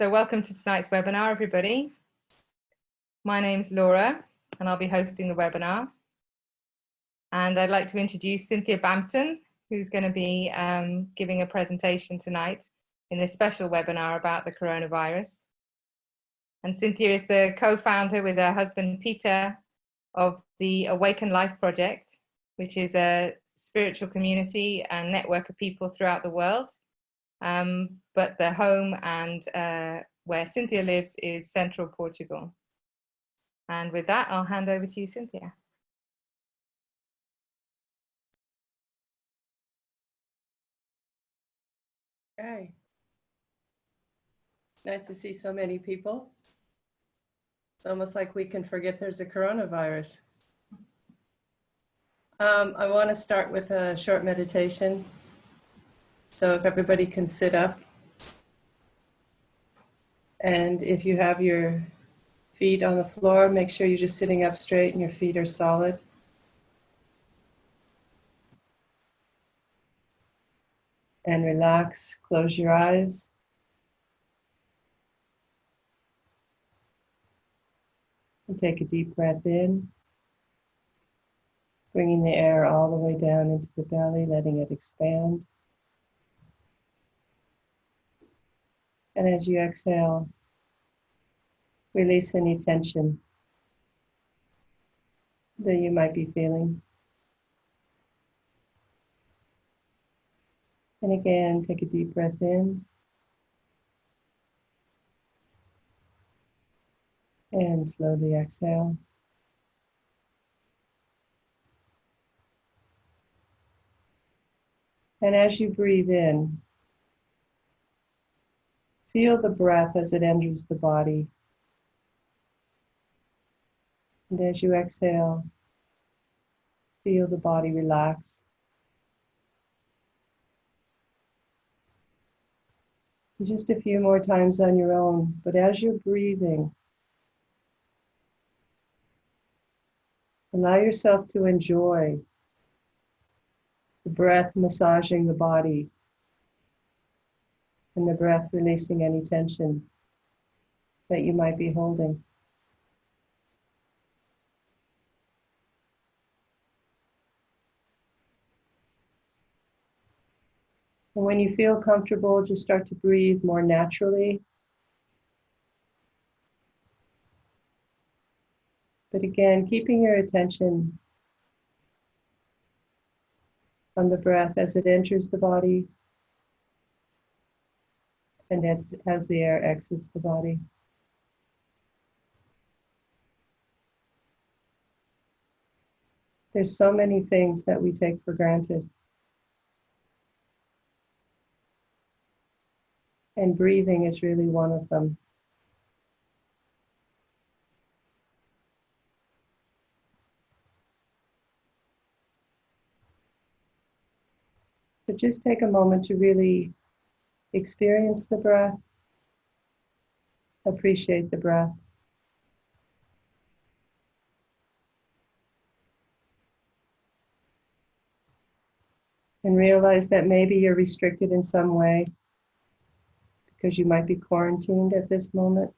So welcome to tonight's webinar, everybody. My name's Laura, and I'll be hosting the webinar. And I'd like to introduce Cynthia Bampton, who's going to be giving a presentation tonight in this special webinar about the coronavirus. And Cynthia is the co-founder with her husband, Peter, of the Awaken Life Project, which is a spiritual community and network of people throughout the world. But the home and where Cynthia lives is central Portugal. And with that, I'll hand over to you, Cynthia. Okay. Nice to see so many people. It's almost like we can forget there's a coronavirus. I want to start with a short meditation. So if everybody can sit up, and if you have your feet on the floor, make sure you're just sitting up straight and your feet are solid. And relax, close your eyes. And take a deep breath in, bringing the air all the way down into the belly, letting it expand. And as you exhale, release any tension that you might be feeling. And again, take a deep breath in. And slowly exhale. And as you breathe in, feel the breath as it enters the body. And as you exhale, feel the body relax. Just a few more times on your own, but as you're breathing, allow yourself to enjoy the breath massaging the body and the breath releasing any tension that you might be holding. And when you feel comfortable, just start to breathe more naturally. But again, keeping your attention on the breath as it enters the body and as the air exits the body. There's so many things that we take for granted. And breathing is really one of them. But just take a moment to really experience the breath, appreciate the breath. And realize that maybe you're restricted in some way because you might be quarantined at this moment.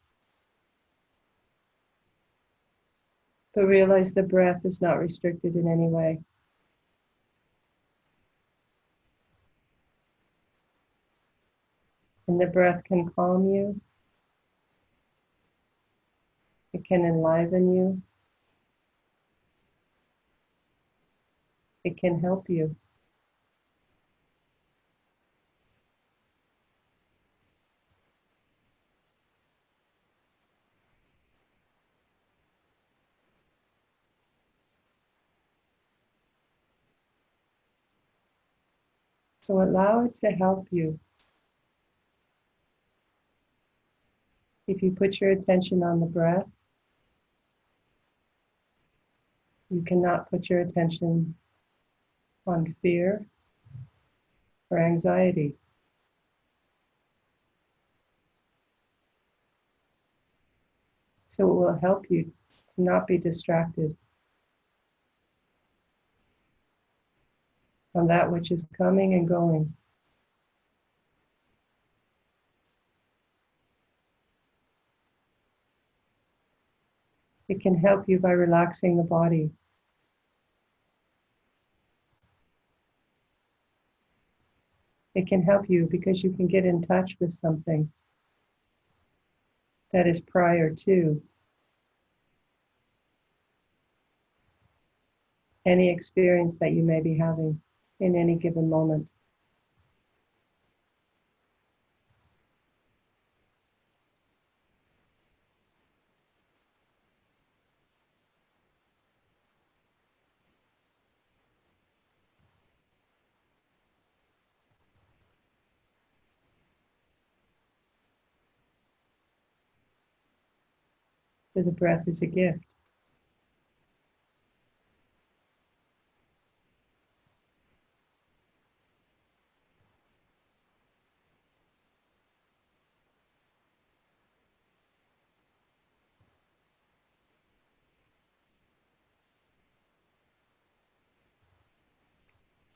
But realize the breath is not restricted in any way. And the breath can calm you. It can enliven you. It can help you. So allow it to help you. If you put your attention on the breath, you cannot put your attention on fear or anxiety. So it will help you to not be distracted from that which is coming and going. It can help you by relaxing the body. It can help you because you can get in touch with something that is prior to any experience that you may be having in any given moment. So the breath is a gift.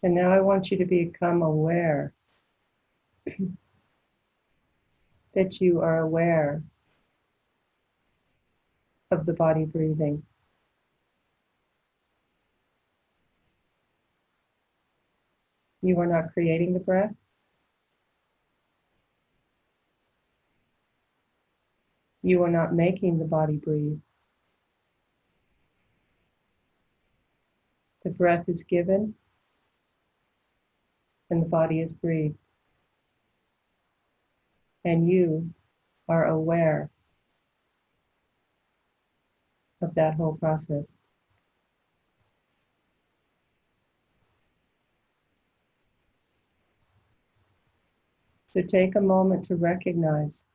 And now I want you to become aware that you are aware of the body breathing. You are not creating the breath. You are not making the body breathe. The breath is given and the body is breathed. And you are aware of that whole process. So take a moment to recognize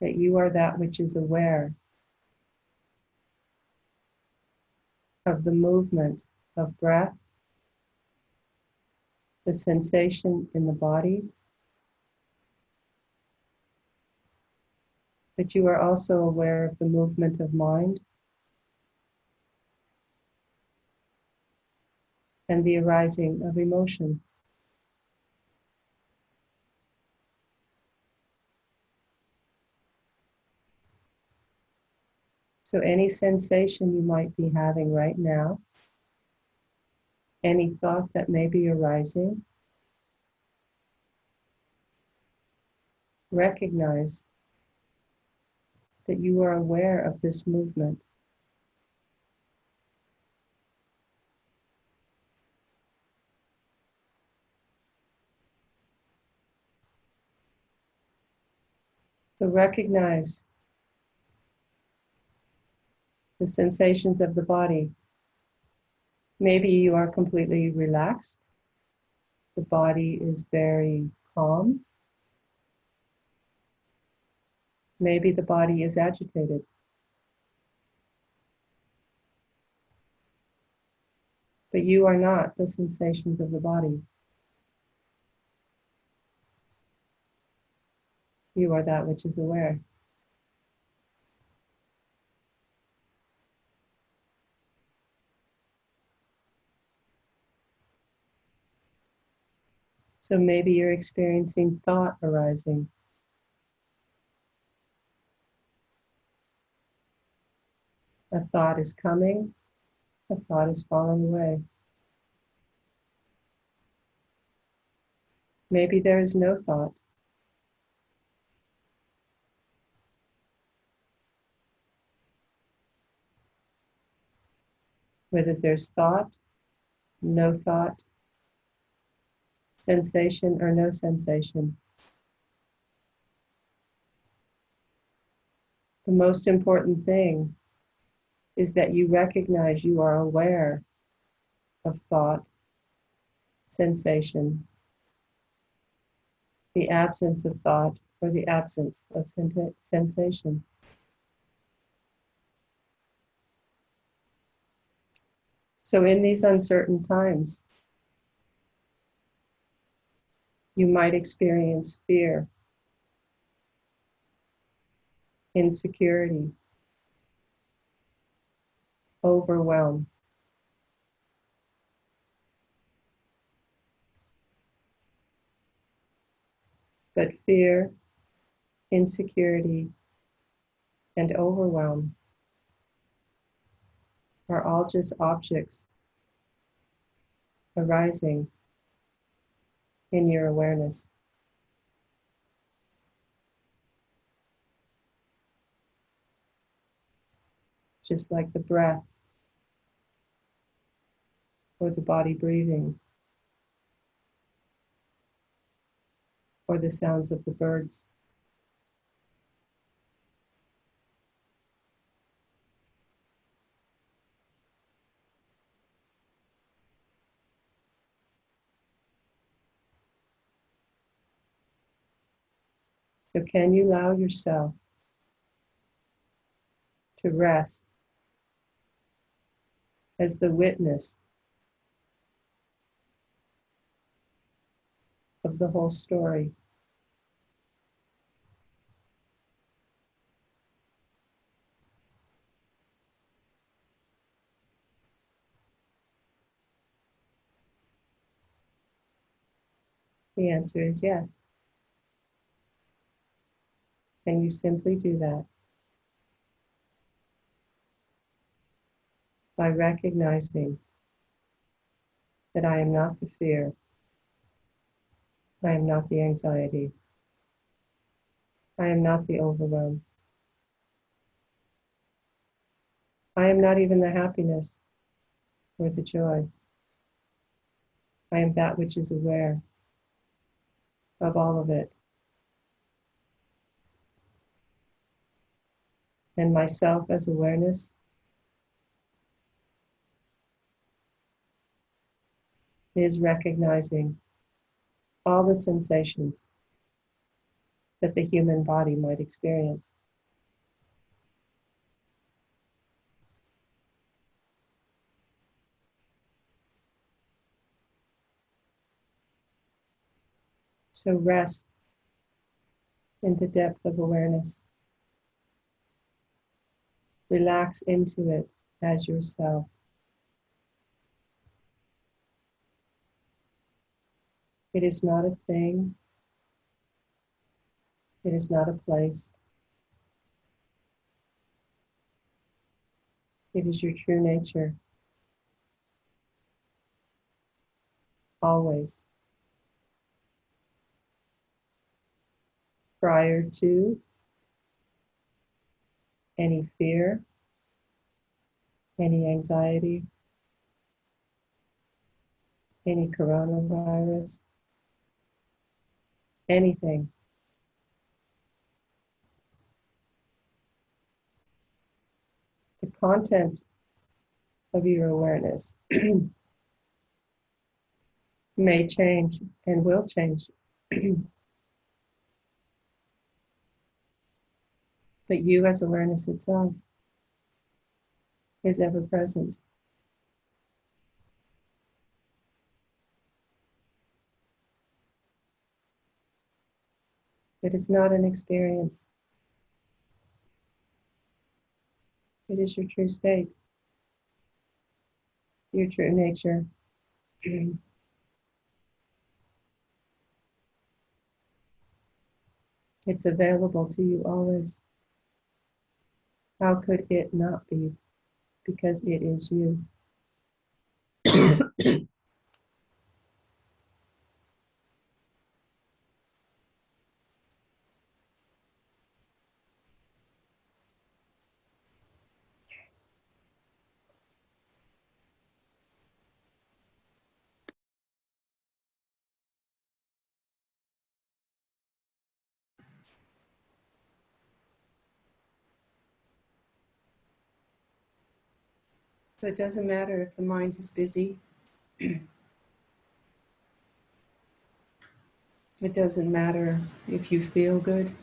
that you are that which is aware of the movement of breath, the sensation in the body, but you are also aware of the movement of mind and the arising of emotion. So any sensation you might be having right now, any thought that may be arising, recognize that you are aware of this movement. So recognize the sensations of the body. Maybe you are completely relaxed. The body is very calm. Maybe the body is agitated. But you are not the sensations of the body. You are that which is aware. So maybe you're experiencing thought arising. A thought is coming, a thought is falling away. Maybe there is no thought. Whether there's thought, no thought, sensation or no sensation. The most important thing is that you recognize you are aware of thought, sensation, the absence of thought, or the absence of sensation. So in these uncertain times, you might experience fear, insecurity, overwhelm. But fear, insecurity, and overwhelm are all just objects arising in your awareness. Just like the breath or the body breathing or the sounds of the birds. So can you allow yourself to rest as the witness of the whole story? The answer is yes. And you simply do that by recognizing that I am not the fear, I am not the anxiety, I am not the overwhelm, I am not even the happiness or the joy. I am that which is aware of all of it. And myself as awareness is recognizing all the sensations that the human body might experience. So rest in the depth of awareness. Relax into it as yourself. It is not a thing. It is not a place. It is your true nature. Always. Prior to any fear, any anxiety, any coronavirus, anything. The content of your awareness may change and will change. But you as awareness itself is ever present. It is not an experience. It is your true state, your true nature. It's available to you always. How could it not be? Because it is you. So it doesn't matter if the mind is busy. It doesn't matter if you feel good.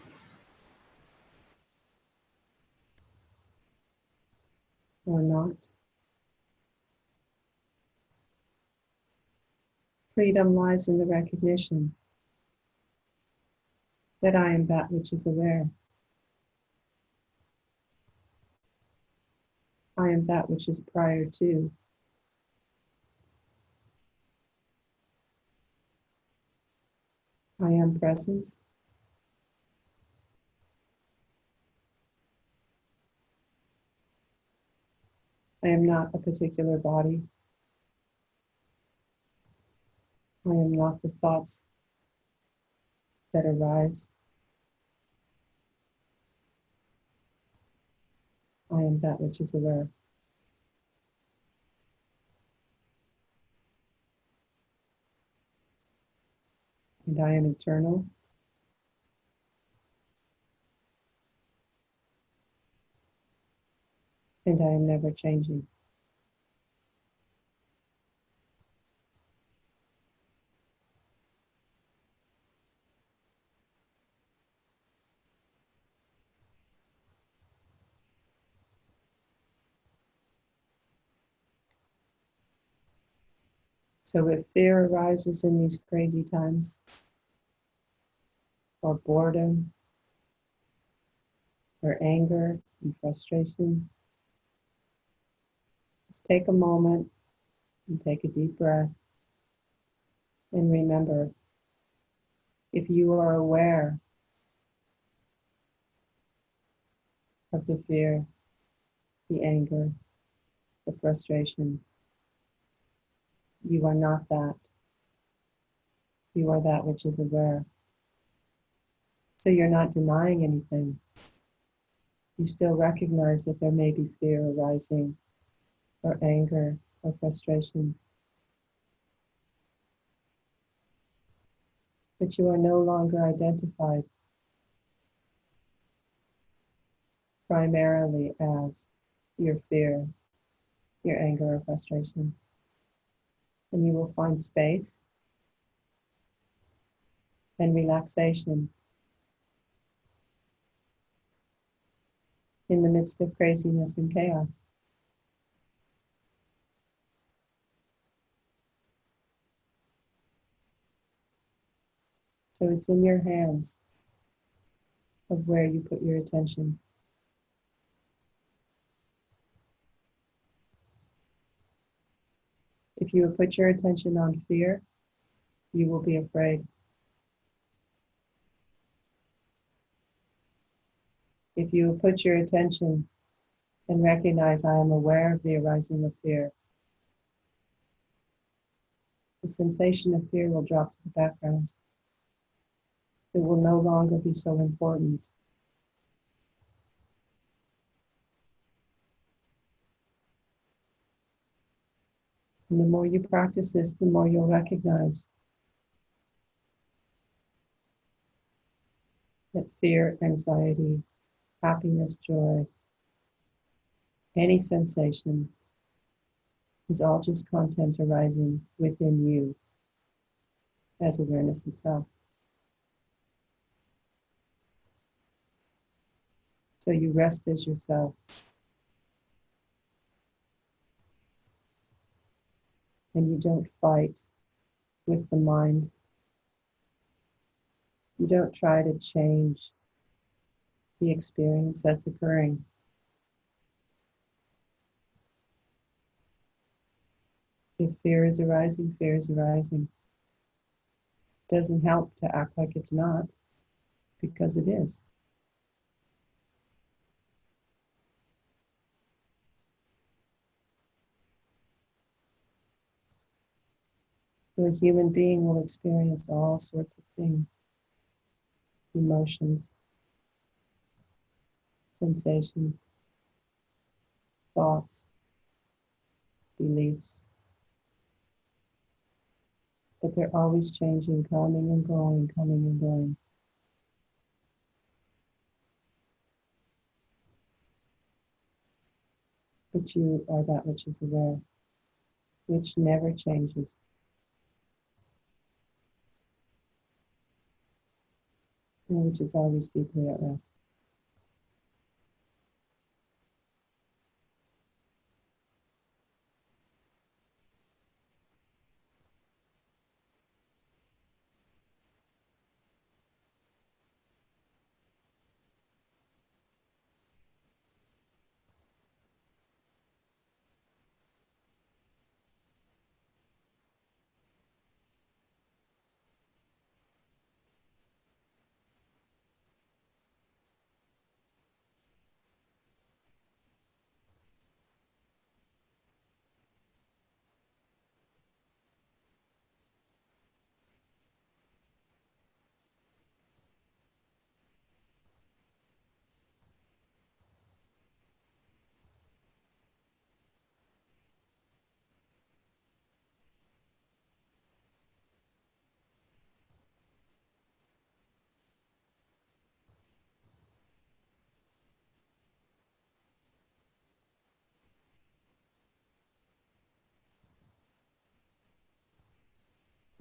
Or not. Freedom lies in the recognition that I am that which is aware. I am that which is prior to. I am presence. I am not a particular body. I am not the thoughts that arise. I am that which is aware. And I am eternal. And I am never changing. So if fear arises in these crazy times, or boredom, or anger and frustration, just take a moment and take a deep breath. And remember, if you are aware of the fear, the anger, the frustration, you are not that. You are that which is aware. So you're not denying anything. You still recognize that there may be fear arising, or anger, or frustration. But you are no longer identified primarily as your fear, your anger, or frustration. And you will find space and relaxation in the midst of craziness and chaos. So it's in your hands of where you put your attention. If you put your attention on fear, you will be afraid. If you put your attention and recognize I am aware of the arising of fear, the sensation of fear will drop to the background. It will no longer be so important. And the more you practice this, the more you'll recognize that fear, anxiety, happiness, joy, any sensation is all just content arising within you as awareness itself. So you rest as yourself and you don't fight with the mind. You don't try to change the experience that's occurring. If fear is arising, fear is arising. It doesn't help to act like it's not, because it is. So a human being will experience all sorts of things, emotions, sensations, thoughts, beliefs. But they're always changing, coming and going, coming and going. But you are that which is aware, which never changes, and which is always deeply at rest.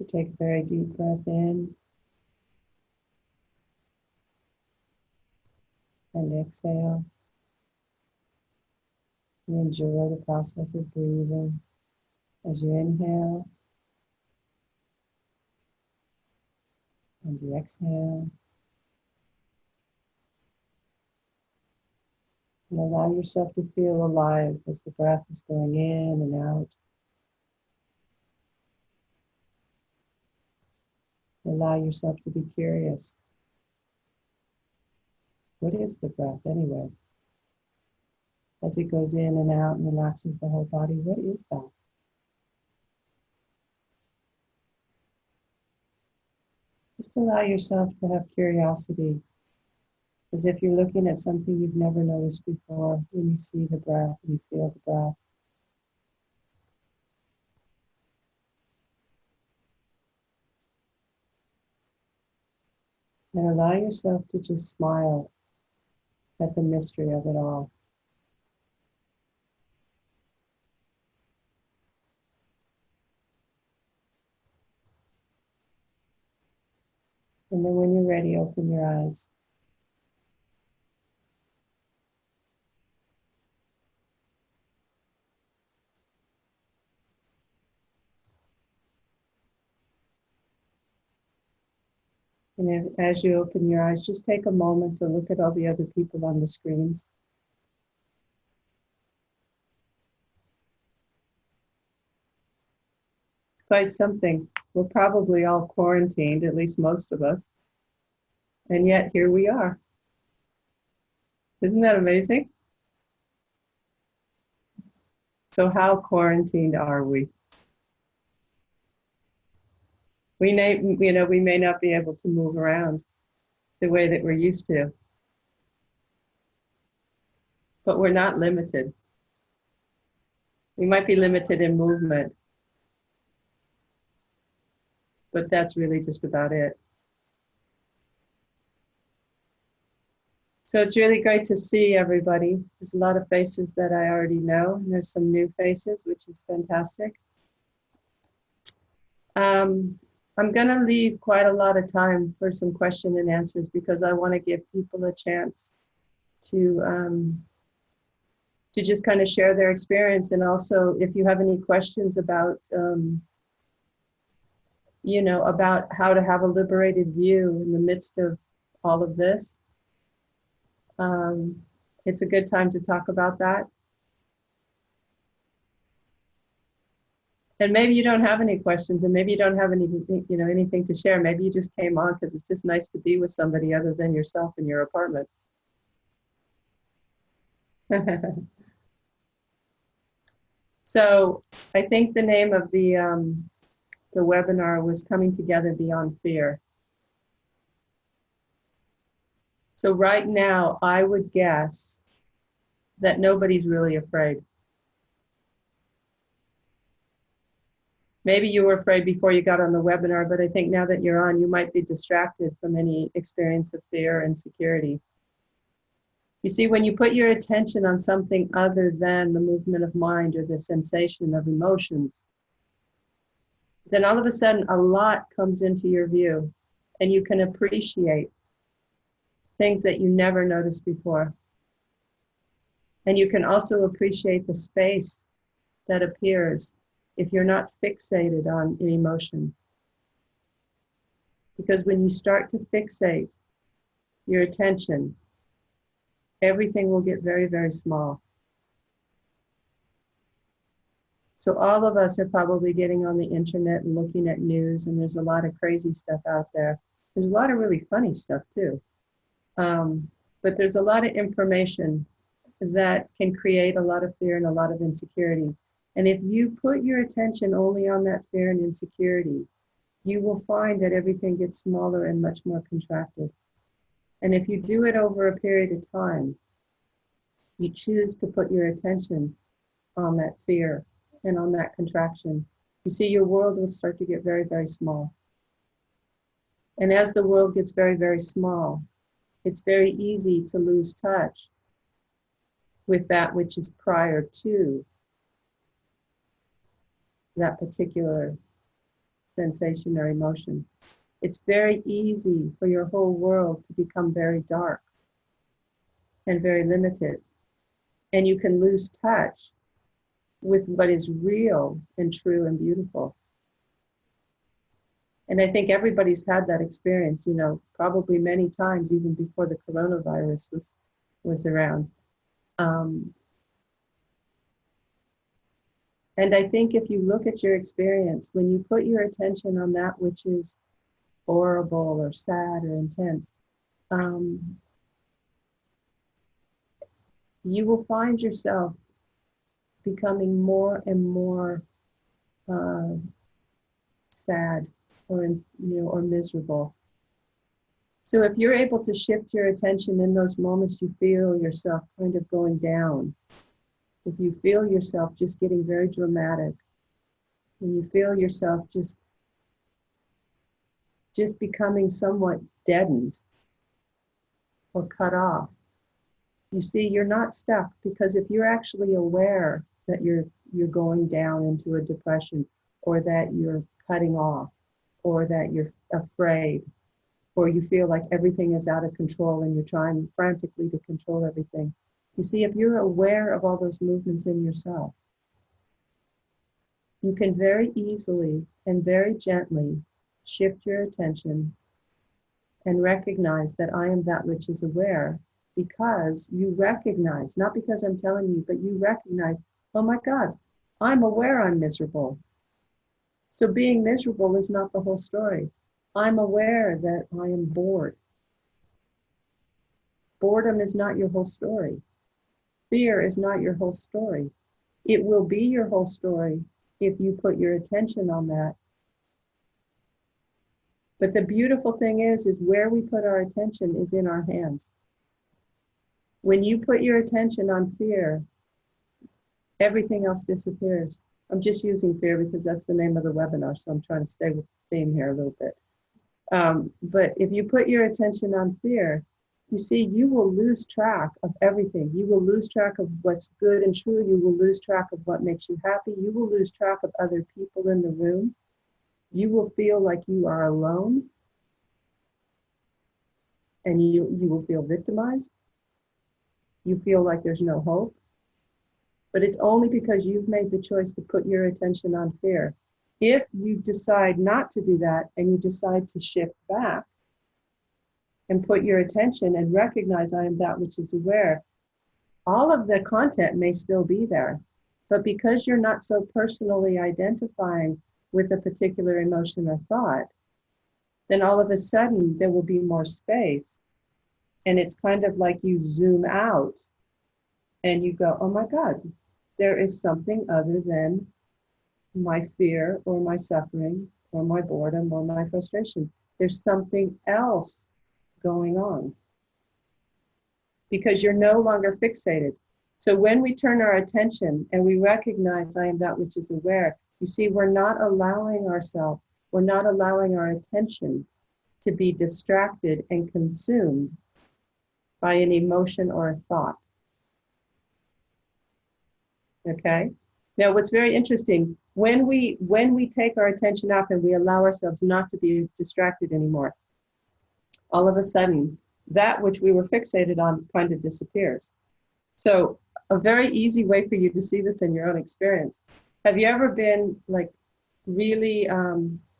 So take a very deep breath in and exhale. And enjoy the process of breathing as you inhale and you exhale. And allow yourself to feel alive as the breath is going in and out. Allow yourself to be curious. What is the breath anyway? As it goes in and out and relaxes the whole body, what is that? Just allow yourself to have curiosity, as if you're looking at something you've never noticed before when you see the breath and you feel the breath. And allow yourself to just smile at the mystery of it all. And then when you're ready, open your eyes. And as you open your eyes, just take a moment to look at all the other people on the screens. Quite something. We're probably all quarantined, at least most of us. And yet here we are. Isn't that amazing? So how quarantined are we? We may not be able to move around the way that we're used to, but we're not limited. We might be limited in movement, but that's really just about it. So it's really great to see everybody. There's a lot of faces that I already know, and there's some new faces, which is fantastic. I'm going to leave quite a lot of time for some question and answers because I want to give people a chance to just kind of share their experience. And also, if you have any questions about, about how to have a liberated view in the midst of all of this, it's a good time to talk about that. And maybe you don't have any questions, and maybe you don't have anything to share. Maybe you just came on because it's just nice to be with somebody other than yourself in your apartment. So I think the name of the webinar was Coming Together Beyond Fear. So right now, I would guess that nobody's really afraid. Maybe you were afraid before you got on the webinar, but I think now that you're on, you might be distracted from any experience of fear and insecurity. You see, when you put your attention on something other than the movement of mind or the sensation of emotions, then all of a sudden a lot comes into your view and you can appreciate things that you never noticed before. And you can also appreciate the space that appears if you're not fixated on an emotion. Because when you start to fixate your attention, everything will get very, very small. So all of us are probably getting on the internet and looking at news, and there's a lot of crazy stuff out there. There's a lot of really funny stuff too. But there's a lot of information that can create a lot of fear and a lot of insecurity. And if you put your attention only on that fear and insecurity, you will find that everything gets smaller and much more contracted. And if you do it over a period of time, you choose to put your attention on that fear and on that contraction, you see your world will start to get very, very small. And as the world gets very, very small, it's very easy to lose touch with that which is prior to that particular sensation or emotion, it's very easy for your whole world to become very dark and very limited. And you can lose touch with what is real and true and beautiful. And I think everybody's had that experience, you know, probably many times, even before the coronavirus was around. And I think if you look at your experience, when you put your attention on that which is horrible or sad or intense, you will find yourself becoming more and more sad or, you know, or miserable. So if you're able to shift your attention in those moments you feel yourself kind of going down, if you feel yourself just getting very dramatic, and you feel yourself just becoming somewhat deadened or cut off, you see, you're not stuck, because if you're actually aware that you're going down into a depression, or that you're cutting off, or that you're afraid, or you feel like everything is out of control and you're trying frantically to control everything. You see, if you're aware of all those movements in yourself, you can very easily and very gently shift your attention and recognize that I am that which is aware, because you recognize, not because I'm telling you, but you recognize, oh my God, I'm aware I'm miserable. So being miserable is not the whole story. I'm aware that I am bored. Boredom is not your whole story. Fear is not your whole story. It will be your whole story if you put your attention on that. But the beautiful thing is where we put our attention is in our hands. When you put your attention on fear, everything else disappears. I'm just using fear because that's the name of the webinar, so I'm trying to stay with the theme here a little bit. But if you put your attention on fear, you see, you will lose track of everything. You will lose track of what's good and true. You will lose track of what makes you happy. You will lose track of other people in the room. You will feel like you are alone. And you will feel victimized. You feel like there's no hope. But it's only because you've made the choice to put your attention on fear. If you decide not to do that, and you decide to shift back and put your attention and recognize I am that which is aware, all of the content may still be there. But because you're not so personally identifying with a particular emotion or thought, then all of a sudden there will be more space. And it's kind of like you zoom out and you go, oh my God, there is something other than my fear or my suffering or my boredom or my frustration. There's something else going on, because you're no longer fixated. So when we turn our attention and we recognize I am that which is aware, you see, we're not allowing ourselves, we're not allowing our attention to be distracted and consumed by an emotion or a thought. Okay? Now, what's very interesting, when we take our attention up and we allow ourselves not to be distracted anymore, all of a sudden, that which we were fixated on kind of disappears. So a very easy way for you to see this in your own experience. Have you ever been like really,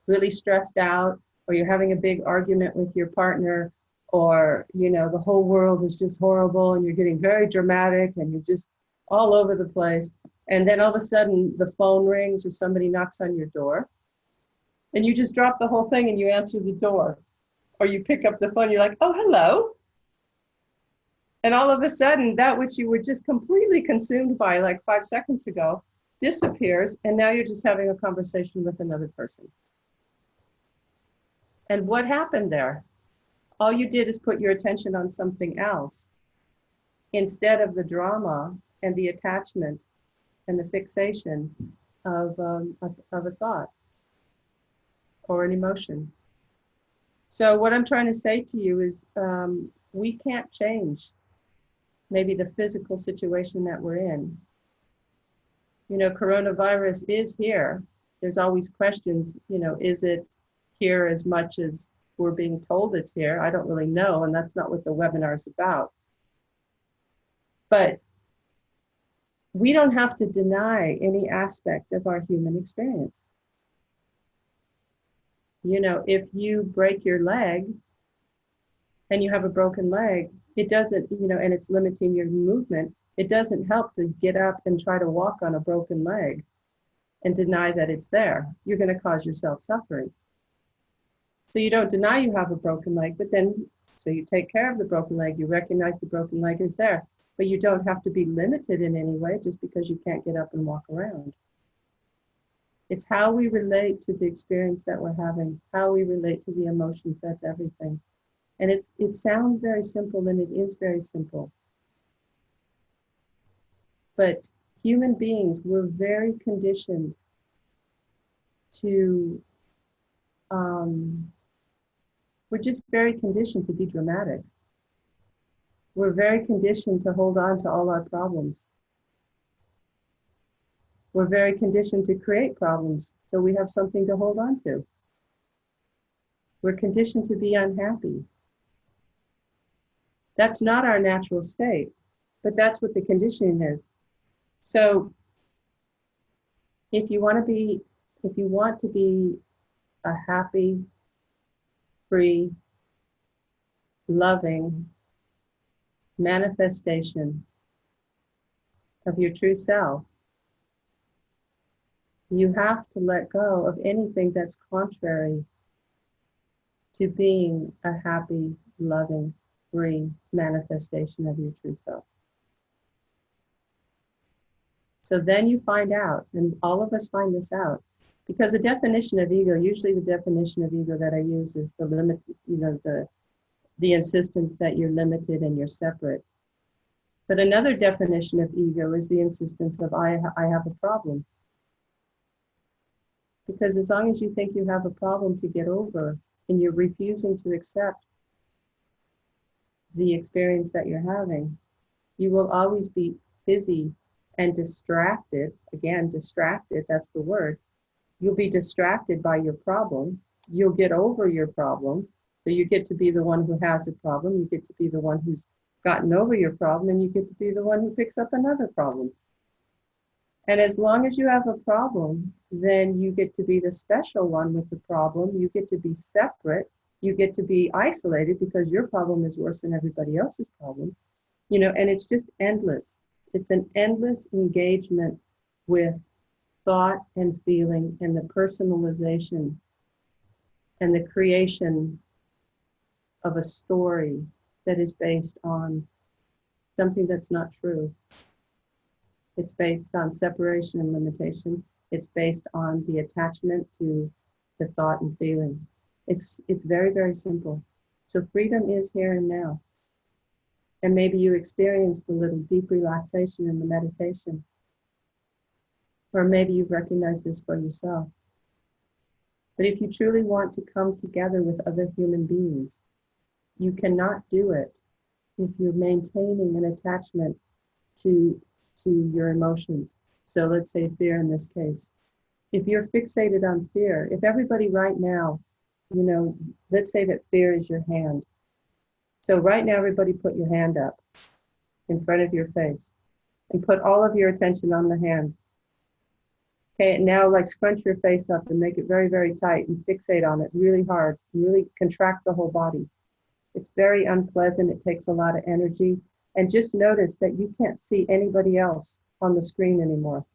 really stressed out, or you're having a big argument with your partner, or, you know, the whole world is just horrible and you're getting very dramatic and you're just all over the place. And then all of a sudden the phone rings or somebody knocks on your door and you just drop the whole thing and you answer the door, or you pick up the phone, you're like, oh, hello. And all of a sudden that which you were just completely consumed by like 5 seconds ago disappears. And now you're just having a conversation with another person. And what happened there? All you did is put your attention on something else instead of the drama and the attachment and the fixation of a thought or an emotion. So what I'm trying to say to you is we can't change maybe the physical situation that we're in. You know, coronavirus is here. there's always questions, is it here as much as we're being told it's here? I don't really know, and that's not what the webinar is about. But we don't have to deny any aspect of our human experience. If you break your leg and you have a broken leg, it doesn't, and it's limiting your movement, it doesn't help to get up and try to walk on a broken leg and deny that it's there. You're going to cause yourself suffering. So you don't deny you have a broken leg, but then, so you take care of the broken leg, you recognize the broken leg is there, but you don't have to be limited in any way just because you can't get up and walk around. It's how we relate to the experience that we're having, how we relate to the emotions, that's everything. And it sounds very simple, and it is very simple. But human beings were very conditioned to, we're just very conditioned to be dramatic. We're very conditioned to hold on to all our problems. We're very conditioned to create problems so we have something to hold on to. We're conditioned to be unhappy. That's not our natural state, but that's what the conditioning is. So if you want to be a happy, free, loving manifestation of your true self, you have to let go of anything that's contrary to being a happy, loving, free manifestation of your true self. So then you find out, and all of us find this out, because the definition of ego, usually the definition of ego that I use is the limit, the insistence that you're limited and you're separate. But another definition of ego is the insistence of I have a problem. Because as long as you think you have a problem to get over and you're refusing to accept the experience that you're having, you will always be busy and distracted. Again, distracted, that's the word. You'll be distracted by your problem. You'll get over your problem. So you get to be the one who has a problem. You get to be the one who's gotten over your problem, and you get to be the one who picks up another problem. And as long as you have a problem, then you get to be the special one with the problem. You get to be separate. You get to be isolated because your problem is worse than everybody else's problem. And it's just endless. It's an endless engagement with thought and feeling and the personalization and the creation of a story that is based on something that's not true. It's based on separation and limitation. It's based on the attachment to the thought and feeling. It's very, very simple. So freedom is here and now. And maybe you experienced a little deep relaxation in the meditation. Or maybe you've recognized this for yourself. But if you truly want to come together with other human beings, you cannot do it if you're maintaining an attachment to your emotions. So let's say fear in this case. If you're fixated on fear, if everybody right now, let's say that fear is your hand. So right now, everybody put your hand up in front of your face and put all of your attention on the hand. Okay, and now scrunch your face up and make it very, very tight and fixate on it really hard, really contract the whole body. It's very unpleasant. It takes a lot of energy. And just notice that you can't see anybody else on the screen anymore.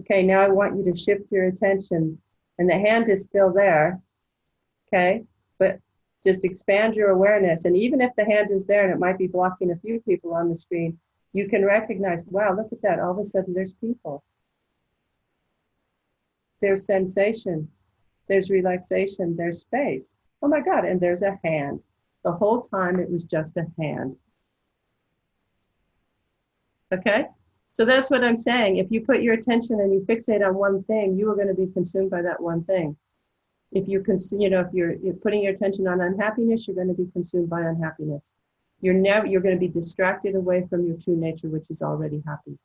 Okay, now I want you to shift your attention, and the hand is still there, okay? But just expand your awareness. And even if the hand is there and it might be blocking a few people on the screen, you can recognize, wow, look at that. All of a sudden there's people. There's sensation. There's relaxation. There's space. Oh my God, and there's a hand. The whole time it was just a hand. Okay? So that's what I'm saying. If you put your attention and you fixate on one thing, you are going to be consumed by that one thing. If you're putting your attention on unhappiness, you're going to be consumed by unhappiness. You're going to be distracted away from your true nature, which is already happy.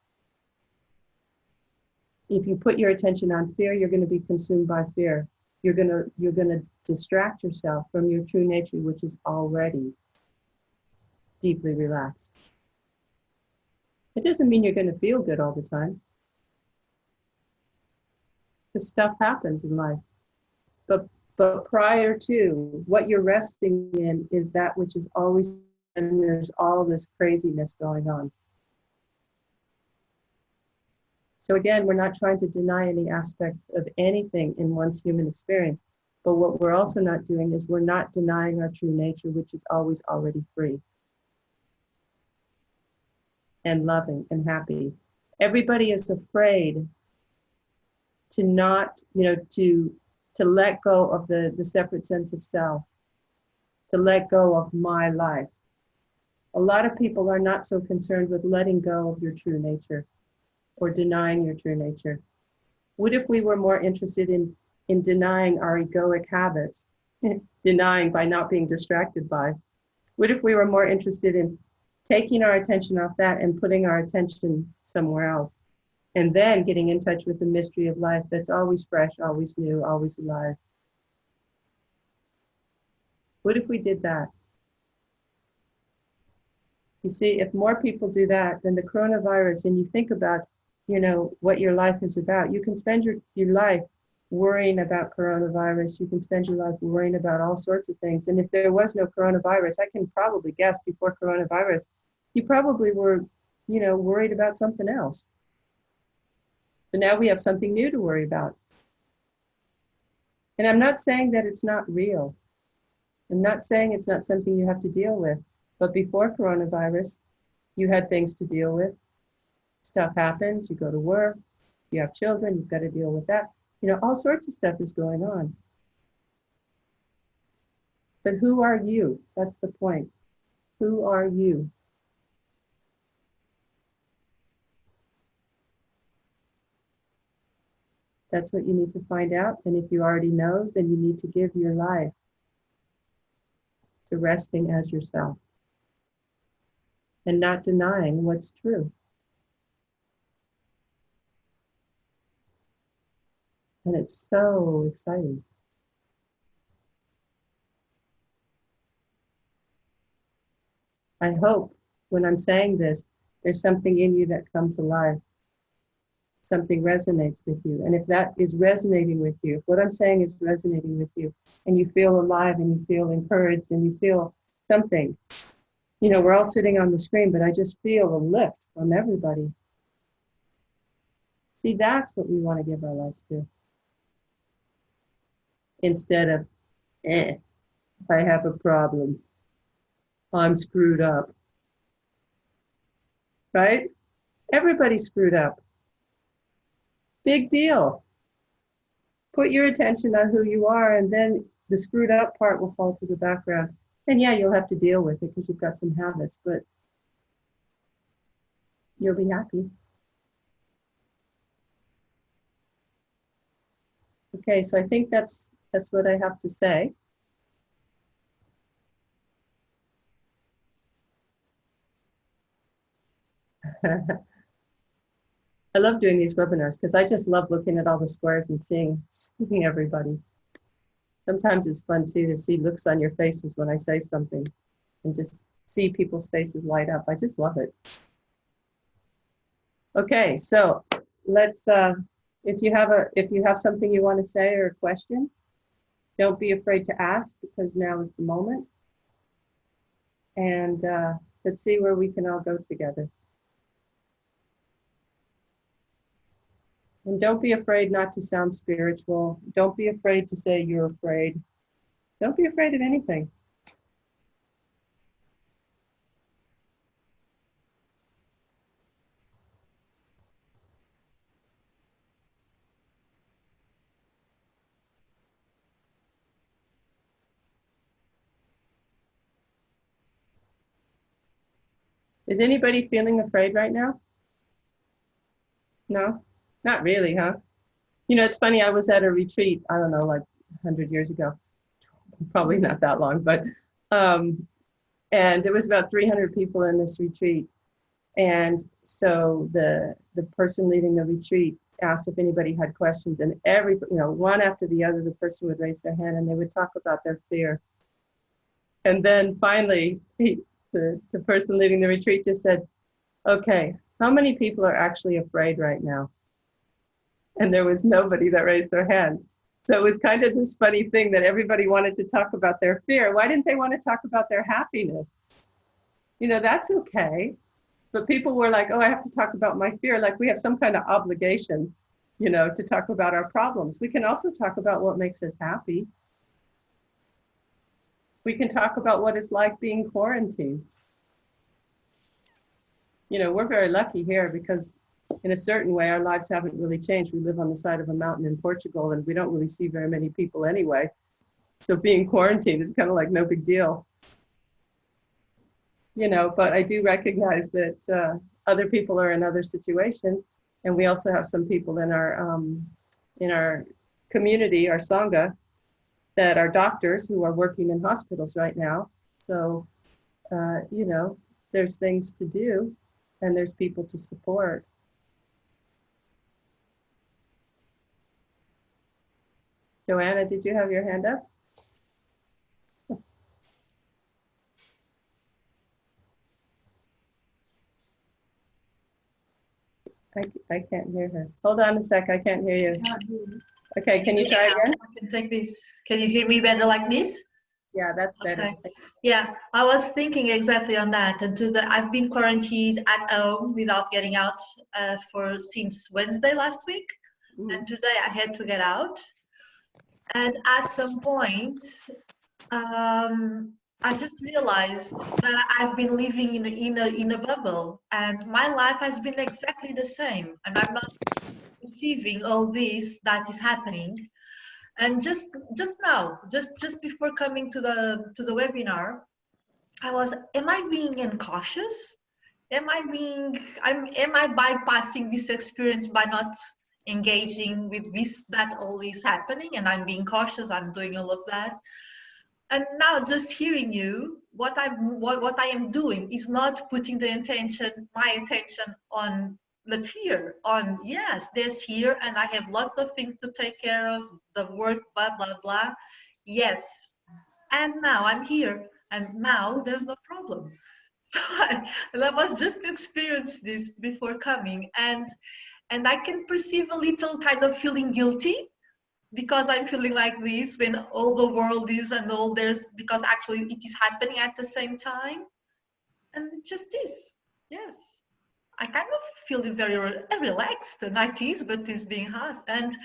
if you put your attention on fear, you're going to be consumed by fear. You're going to distract yourself from your true nature, which is already deeply relaxed. It doesn't mean you're going to feel good all the time. Because stuff happens in life. But prior to, what you're resting in is that which is always, and there's all this craziness going on. So again, we're not trying to deny any aspect of anything in one's human experience. But what we're also not doing is we're not denying our true nature, which is always already free and loving and happy. Everybody is afraid to not, to let go of the separate sense of self, to let go of my life. A lot of people are not so concerned with letting go of your true nature or denying your true nature. What if we were more interested in denying our egoic habits, denying by not being distracted by? What if we were more interested in taking our attention off that and putting our attention somewhere else? And then getting in touch with the mystery of life that's always fresh, always new, always alive. What if we did that? You see, if more people do that, then the coronavirus, and you think about, what your life is about, you can spend your life worrying about coronavirus. You can spend your life worrying about all sorts of things. And if there was no coronavirus, I can probably guess before coronavirus, you probably were, worried about something else. But now we have something new to worry about. And I'm not saying that it's not real. I'm not saying it's not something you have to deal with. But before coronavirus, you had things to deal with. Stuff happens, you go to work, you have children, you've got to deal with that. All sorts of stuff is going on. But who are you? That's the point. Who are you? That's what you need to find out. And if you already know, then you need to give your life to resting as yourself and not denying what's true. And it's so exciting. I hope when I'm saying this, there's something in you that comes alive. Something resonates with you. And if that is resonating with you, if what I'm saying is resonating with you, and you feel alive and you feel encouraged and you feel something, we're all sitting on the screen, but I just feel a lift from everybody. See, that's what we want to give our lives to. Instead of, I have a problem. I'm screwed up. Right? Everybody's screwed up. Big deal. Put your attention on who you are, and then the screwed up part will fall to the background. And yeah, you'll have to deal with it because you've got some habits, but you'll be happy. Okay, so I think that's what I have to say. I love doing these webinars because I just love looking at all the squares and seeing everybody. Sometimes it's fun too to see looks on your faces when I say something and just see people's faces light up. I just love it. Okay, so let's, if you have something you want to say or a question, don't be afraid to ask because now is the moment. And let's see where we can all go together. And don't be afraid not to sound spiritual. Don't be afraid to say you're afraid. Don't be afraid of anything. Is anybody feeling afraid right now? No? Not really, huh? It's funny, I was at a retreat, I don't know, like 100 years ago. Probably not that long, but, and there was about 300 people in this retreat. And so the person leading the retreat asked if anybody had questions, and one after the other, the person would raise their hand and they would talk about their fear. And then finally, the person leading the retreat just said, okay, how many people are actually afraid right now? And there was nobody that raised their hand. So it was kind of this funny thing that everybody wanted to talk about their fear. Why didn't they want to talk about their happiness? That's okay. But people were like, oh, I have to talk about my fear. Like we have some kind of obligation, to talk about our problems. We can also talk about what makes us happy. We can talk about what it's like being quarantined. We're very lucky here because in a certain way, our lives haven't really changed. We live on the side of a mountain in Portugal and we don't really see very many people anyway. So being quarantined is kind of like no big deal. But I do recognize that other people are in other situations. And we also have some people in our community, our Sangha, that are doctors who are working in hospitals right now. So, there's things to do and there's people to support. Joanna, did you have your hand up? I can't hear her. Hold on a sec, I can't hear you. Okay, can you try again? I can take this. Can you hear me better like this? Yeah, that's better. Okay. Yeah, I was thinking exactly on that. And I've been quarantined at home without getting out since Wednesday last week. And today I had to get out. And at some point, I just realized that I've been living in a bubble, and my life has been exactly the same, and I'm not perceiving all this that is happening. And just now, just before coming to the webinar, am I being incautious? Am I bypassing this experience by not engaging with this, that all is happening, and I'm being cautious, I'm doing all of that? And now just hearing you, what I am doing is not putting my attention on the fear, on yes, there's fear and I have lots of things to take care of, the work, blah, blah, blah. Yes. And now I'm here and now there's no problem. So I was just experience this before coming, and I can perceive a little kind of feeling guilty because I'm feeling like this when all the world is and all there's, because actually it is happening at the same time. And it just is, yes. I kind of feel very relaxed and at ease, but it's being hard. And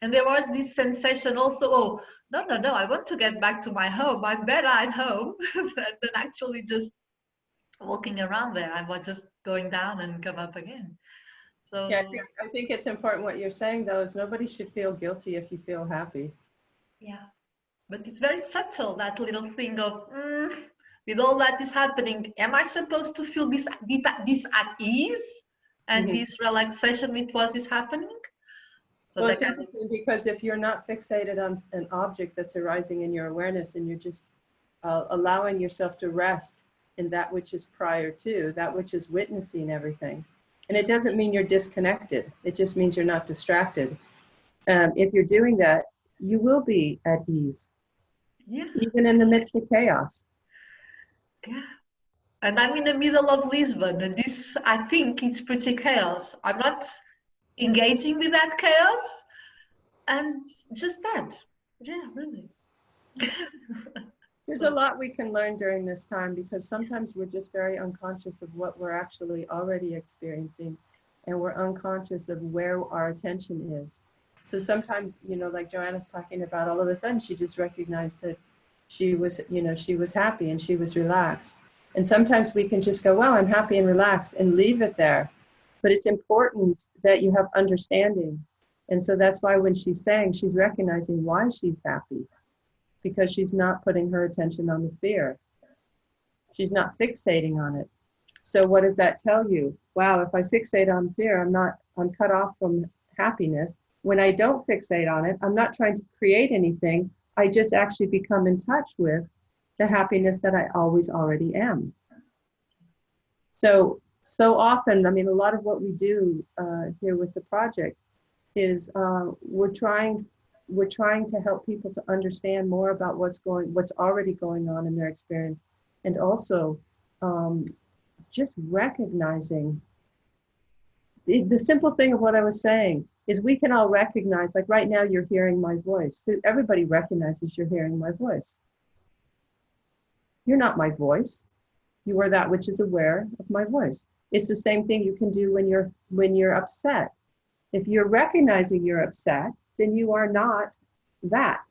there was this sensation also, oh, no, I want to get back to my home. I'm better at home than actually just walking around there. I was just going down and come up again. So yeah, I think it's important what you're saying though, is nobody should feel guilty if you feel happy. Yeah, but it's very subtle, that little thing of, with all that is happening, am I supposed to feel this at ease and this relaxation with what is happening? So well, it's interesting because if you're not fixated on an object that's arising in your awareness and you're just allowing yourself to rest in that which is prior to, that which is witnessing everything. And it doesn't mean you're disconnected. It just means you're not distracted. If you're doing that, you will be at ease, even in the midst of chaos. Yeah. And I'm in the middle of Lisbon, and this, I think it's pretty chaos. I'm not engaging with that chaos, and just that. Yeah, really. There's a lot we can learn during this time because sometimes we're just very unconscious of what we're actually already experiencing, and we're unconscious of where our attention is. So sometimes, like Joanna's talking about, all of a sudden she just recognized that she was happy and she was relaxed. And sometimes we can just go, wow, I'm happy and relaxed, and leave it there. But it's important that you have understanding. And so that's why when she's saying, she's recognizing why she's happy, because she's not putting her attention on the fear. She's not fixating on it. So what does that tell you? Wow, if I fixate on fear, I'm cut off from happiness. When I don't fixate on it, I'm not trying to create anything. I just actually become in touch with the happiness that I always already am. So often, I mean, a lot of what we do here with the project is we're trying to help people to understand more about what's already going on in their experience, and also just recognizing the simple thing of what I was saying is we can all recognize, like right now you're hearing my voice. So everybody recognizes you're hearing my voice. You're not my voice. You are that which is aware of my voice. It's the same thing you can do when you're upset. If you're recognizing you're upset, then you are not that.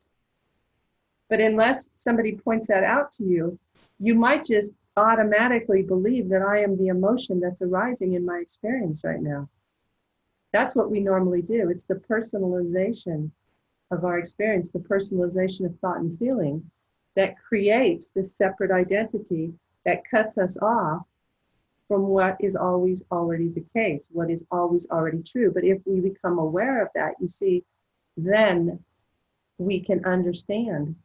But unless somebody points that out to you, you might just automatically believe that I am the emotion that's arising in my experience right now. That's what we normally do. It's the personalization of our experience, the personalization of thought and feeling that creates this separate identity that cuts us off from what is always already the case, what is always already true. But if we become aware of that, you see, then we can understand,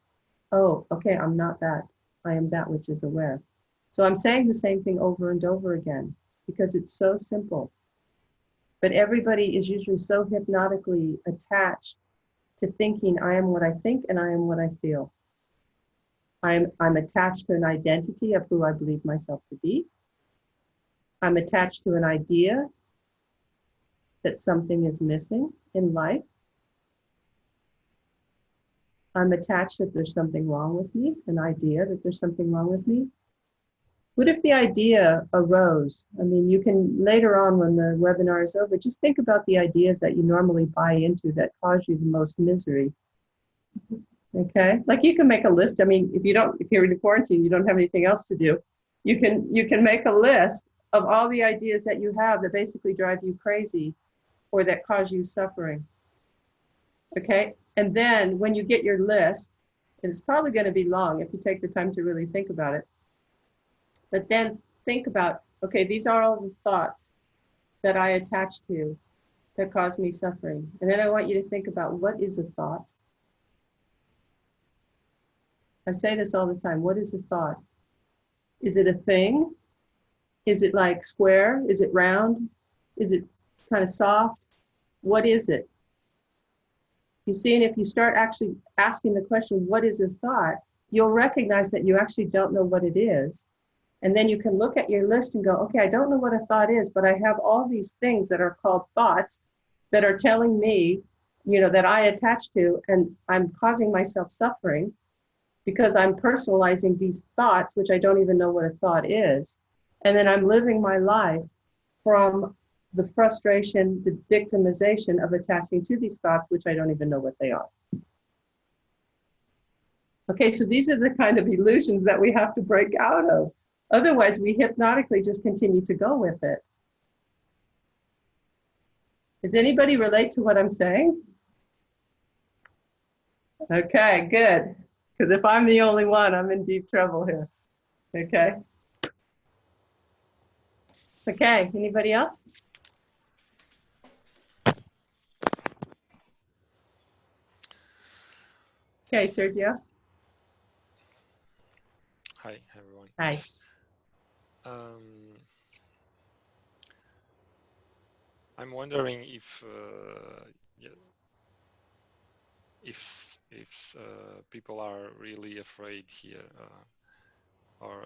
oh, okay, I'm not that. I am that which is aware. So I'm saying the same thing over and over again because it's so simple. But everybody is usually so hypnotically attached to thinking I am what I think and I am what I feel. I'm attached to an identity of who I believe myself to be. I'm attached to an idea that something is missing in life. I'm attached that there's something wrong with me, an idea that there's something wrong with me. What if the idea arose? I mean, you can later on when the webinar is over, just think about the ideas that you normally buy into that cause you the most misery. Okay, like you can make a list. I mean, if you're in quarantine, you don't have anything else to do. You can make a list of all the ideas that you have that basically drive you crazy or that cause you suffering. Okay, and then when you get your list, and it's probably going to be long if you take the time to really think about it. But then think about, okay, these are all the thoughts that I attach to that cause me suffering. And then I want you to think about, what is a thought? I say this all the time. What is a thought? Is it a thing? Is it like square? Is it round? Is it kind of soft? What is it? You see, and if you start actually asking the question, what is a thought? You'll recognize that you actually don't know what it is. And then you can look at your list and go, okay, I don't know what a thought is, but I have all these things that are called thoughts that are telling me, that I attach to, and I'm causing myself suffering because I'm personalizing these thoughts, which I don't even know what a thought is. And then I'm living my life from the frustration, the victimization of attaching to these thoughts, which I don't even know what they are. Okay, so these are the kind of illusions that we have to break out of. Otherwise, we hypnotically just continue to go with it. Does anybody relate to what I'm saying? Okay, good. Because if I'm the only one, I'm in deep trouble here. Okay. Okay, anybody else? Okay, Sergio. Hi, everyone. Hi. I'm wondering if people are really afraid here, or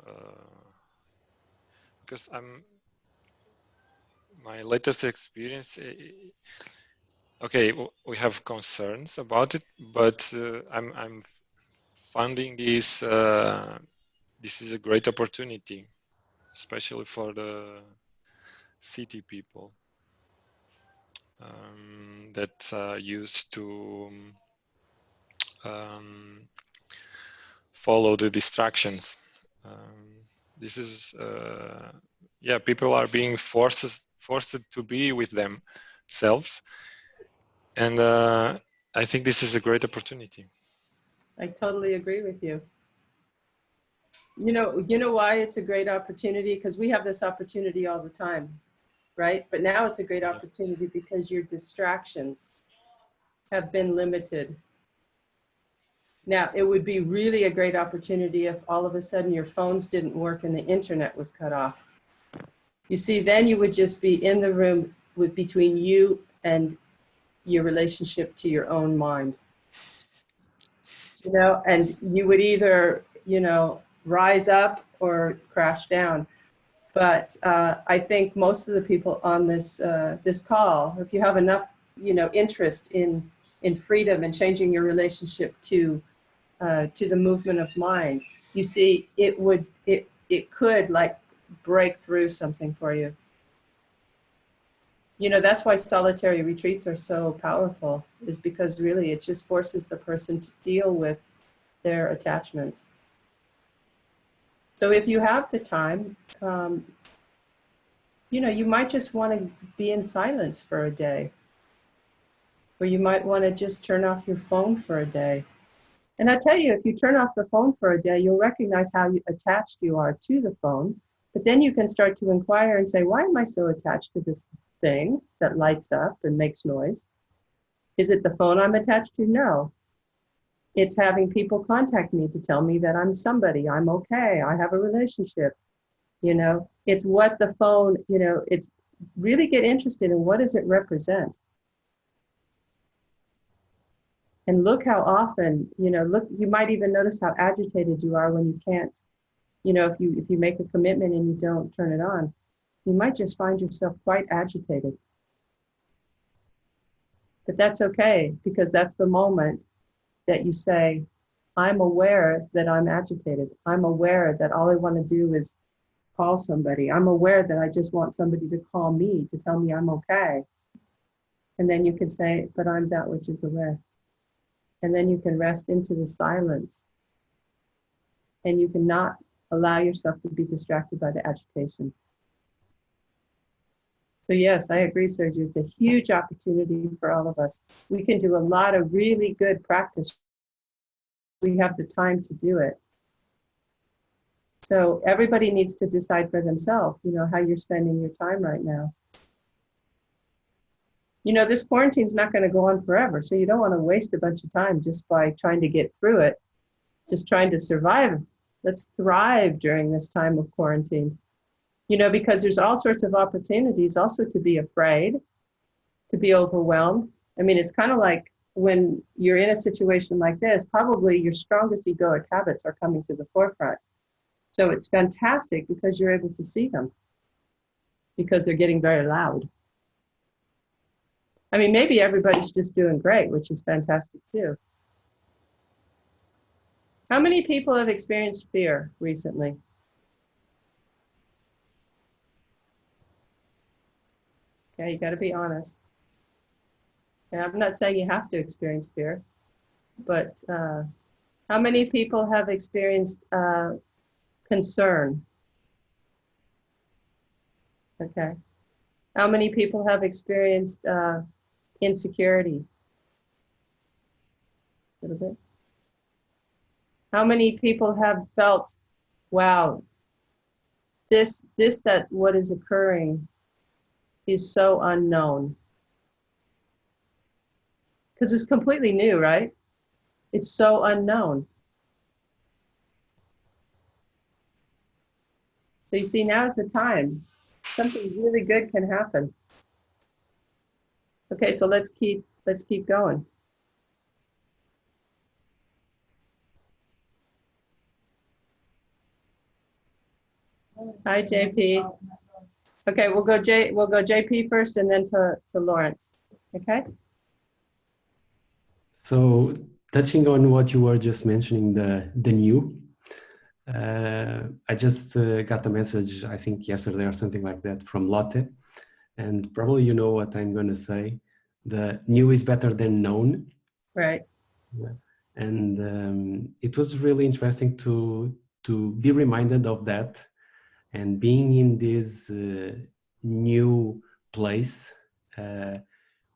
because my latest experience. Okay, we have concerns about it, but I'm finding this this is a great opportunity, especially for the city people that used to follow the distractions. This is yeah, people are being forced to be with themselves, and I think this is a great opportunity. I totally agree with you. You know why it's a great opportunity? Because we have this opportunity all the time, right? But now it's a great opportunity because your distractions have been limited. Now, it would be really a great opportunity if all of a sudden your phones didn't work and the internet was cut off. You see, then you would just be in the room between you and your relationship to your own mind. You know, and you would either, you know, rise up or crash down. But I think most of the people on this this call, if you have enough, you know, interest in freedom and changing your relationship to the movement of mind, you see, it could like break through something for you. You know, that's why solitary retreats are so powerful, is because really it just forces the person to deal with their attachments. So if you have the time, you know, you might just want to be in silence for a day, or you might want to just turn off your phone for a day. And I tell you, if you turn off the phone for a day, you'll recognize how attached you are to the phone. But then you can start to inquire and say, why am I so attached to this thing that lights up and makes noise? Is it the phone I'm attached to? No. It's having people contact me to tell me that I'm somebody, I'm okay, I have a relationship. You know, it's what the phone, you know, it's really get interested in what does it represent. And look how often, you know, look, you might even notice how agitated you are when you can't, you know, if you make a commitment and you don't turn it on, you might just find yourself quite agitated. But that's okay, because that's the moment that you say, I'm aware that I'm agitated. I'm aware that all I want to do is call somebody. I'm aware that I just want somebody to call me to tell me I'm okay. And then you can say, but I'm that which is aware. And then you can rest into the silence. And you cannot allow yourself to be distracted by the agitation. So yes, I agree, Sergio. It's a huge opportunity for all of us. We can do a lot of really good practice. We have the time to do it. So everybody needs to decide for themselves, you know, how you're spending your time right now. You know, this quarantine is not going to go on forever, so you don't want to waste a bunch of time just by trying to get through it, just trying to survive. Let's thrive during this time of quarantine, you know, because there's all sorts of opportunities also to be afraid, to be overwhelmed. I mean, it's kind of like when you're in a situation like this, probably your strongest egoic habits are coming to the forefront. So it's fantastic because you're able to see them, because they're getting very loud. I mean, maybe everybody's just doing great, which is fantastic too. How many people have experienced fear recently? Okay, you got to be honest. And I'm not saying you have to experience fear, but how many people have experienced concern? Okay. How many people have experienced insecurity? A little bit. How many people have felt, wow, that what is occurring is so unknown? Because it's completely new, right? It's so unknown. So you see, now is the time. Something really good can happen. Okay, so let's keep going. Hi, JP. Okay, we'll go JP first and then to Lawrence. Okay? So touching on what you were just mentioning, the new, I just got a message, I think yesterday or something like that, from Lotte, and probably you know what I'm going to say. The new is better than known. Right. Yeah. And it was really interesting to be reminded of that, and being in this new place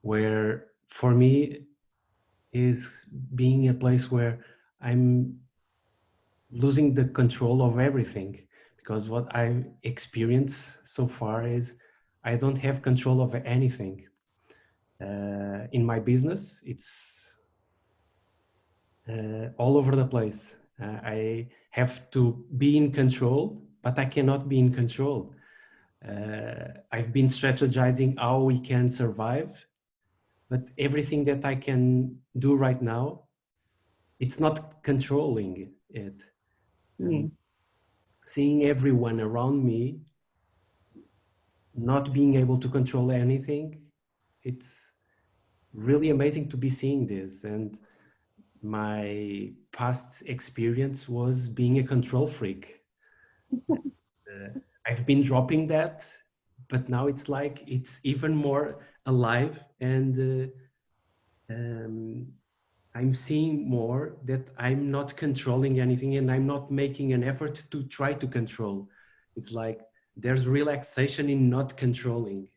where for me is being a place where I'm losing the control of everything, because what I experience so far is I don't have control over anything. In my business, it's all over the place. I have to be in control, but I cannot be in control. I've been strategizing how we can survive, but everything that I can do right now, it's not controlling it. Mm. Seeing everyone around me not being able to control anything, it's really amazing to be seeing this. And my past experience was being a control freak. I've been dropping that, but now it's like it's even more alive, and I'm seeing more that I'm not controlling anything, and I'm not making an effort to try to control. It's like there's relaxation in not controlling.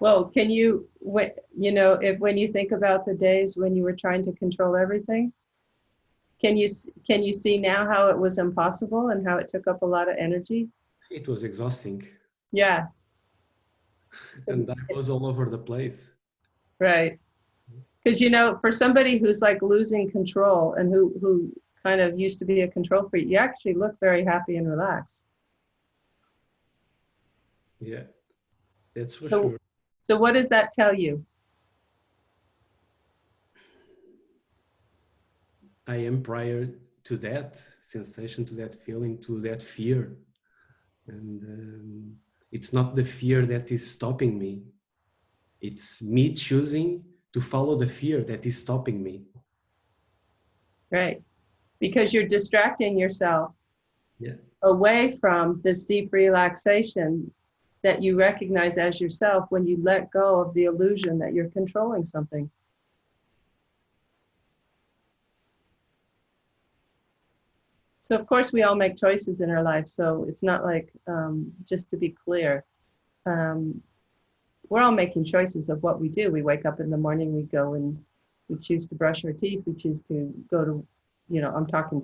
Well, can you, when you think about the days when you were trying to control everything, can you see now how it was impossible and how it took up a lot of energy? It was exhausting, Yeah, and I was all over the place. right. Because for somebody who's like losing control and who kind of used to be a control freak, you actually look very happy and relaxed. Yeah, that's for So, sure. so what does that tell you? I am prior to that sensation, to that feeling, to that fear. And it's not the fear that is stopping me. It's me choosing to follow the fear that is stopping me. Right. Because you're distracting yourself Yeah. away from this deep relaxation that you recognize as yourself when you let go of the illusion that you're controlling something. So of course we all make choices in our life. So it's not like, just to be clear, we're all making choices of what we do. We wake up in the morning, we go and we choose to brush our teeth. We choose to go to, I'm talking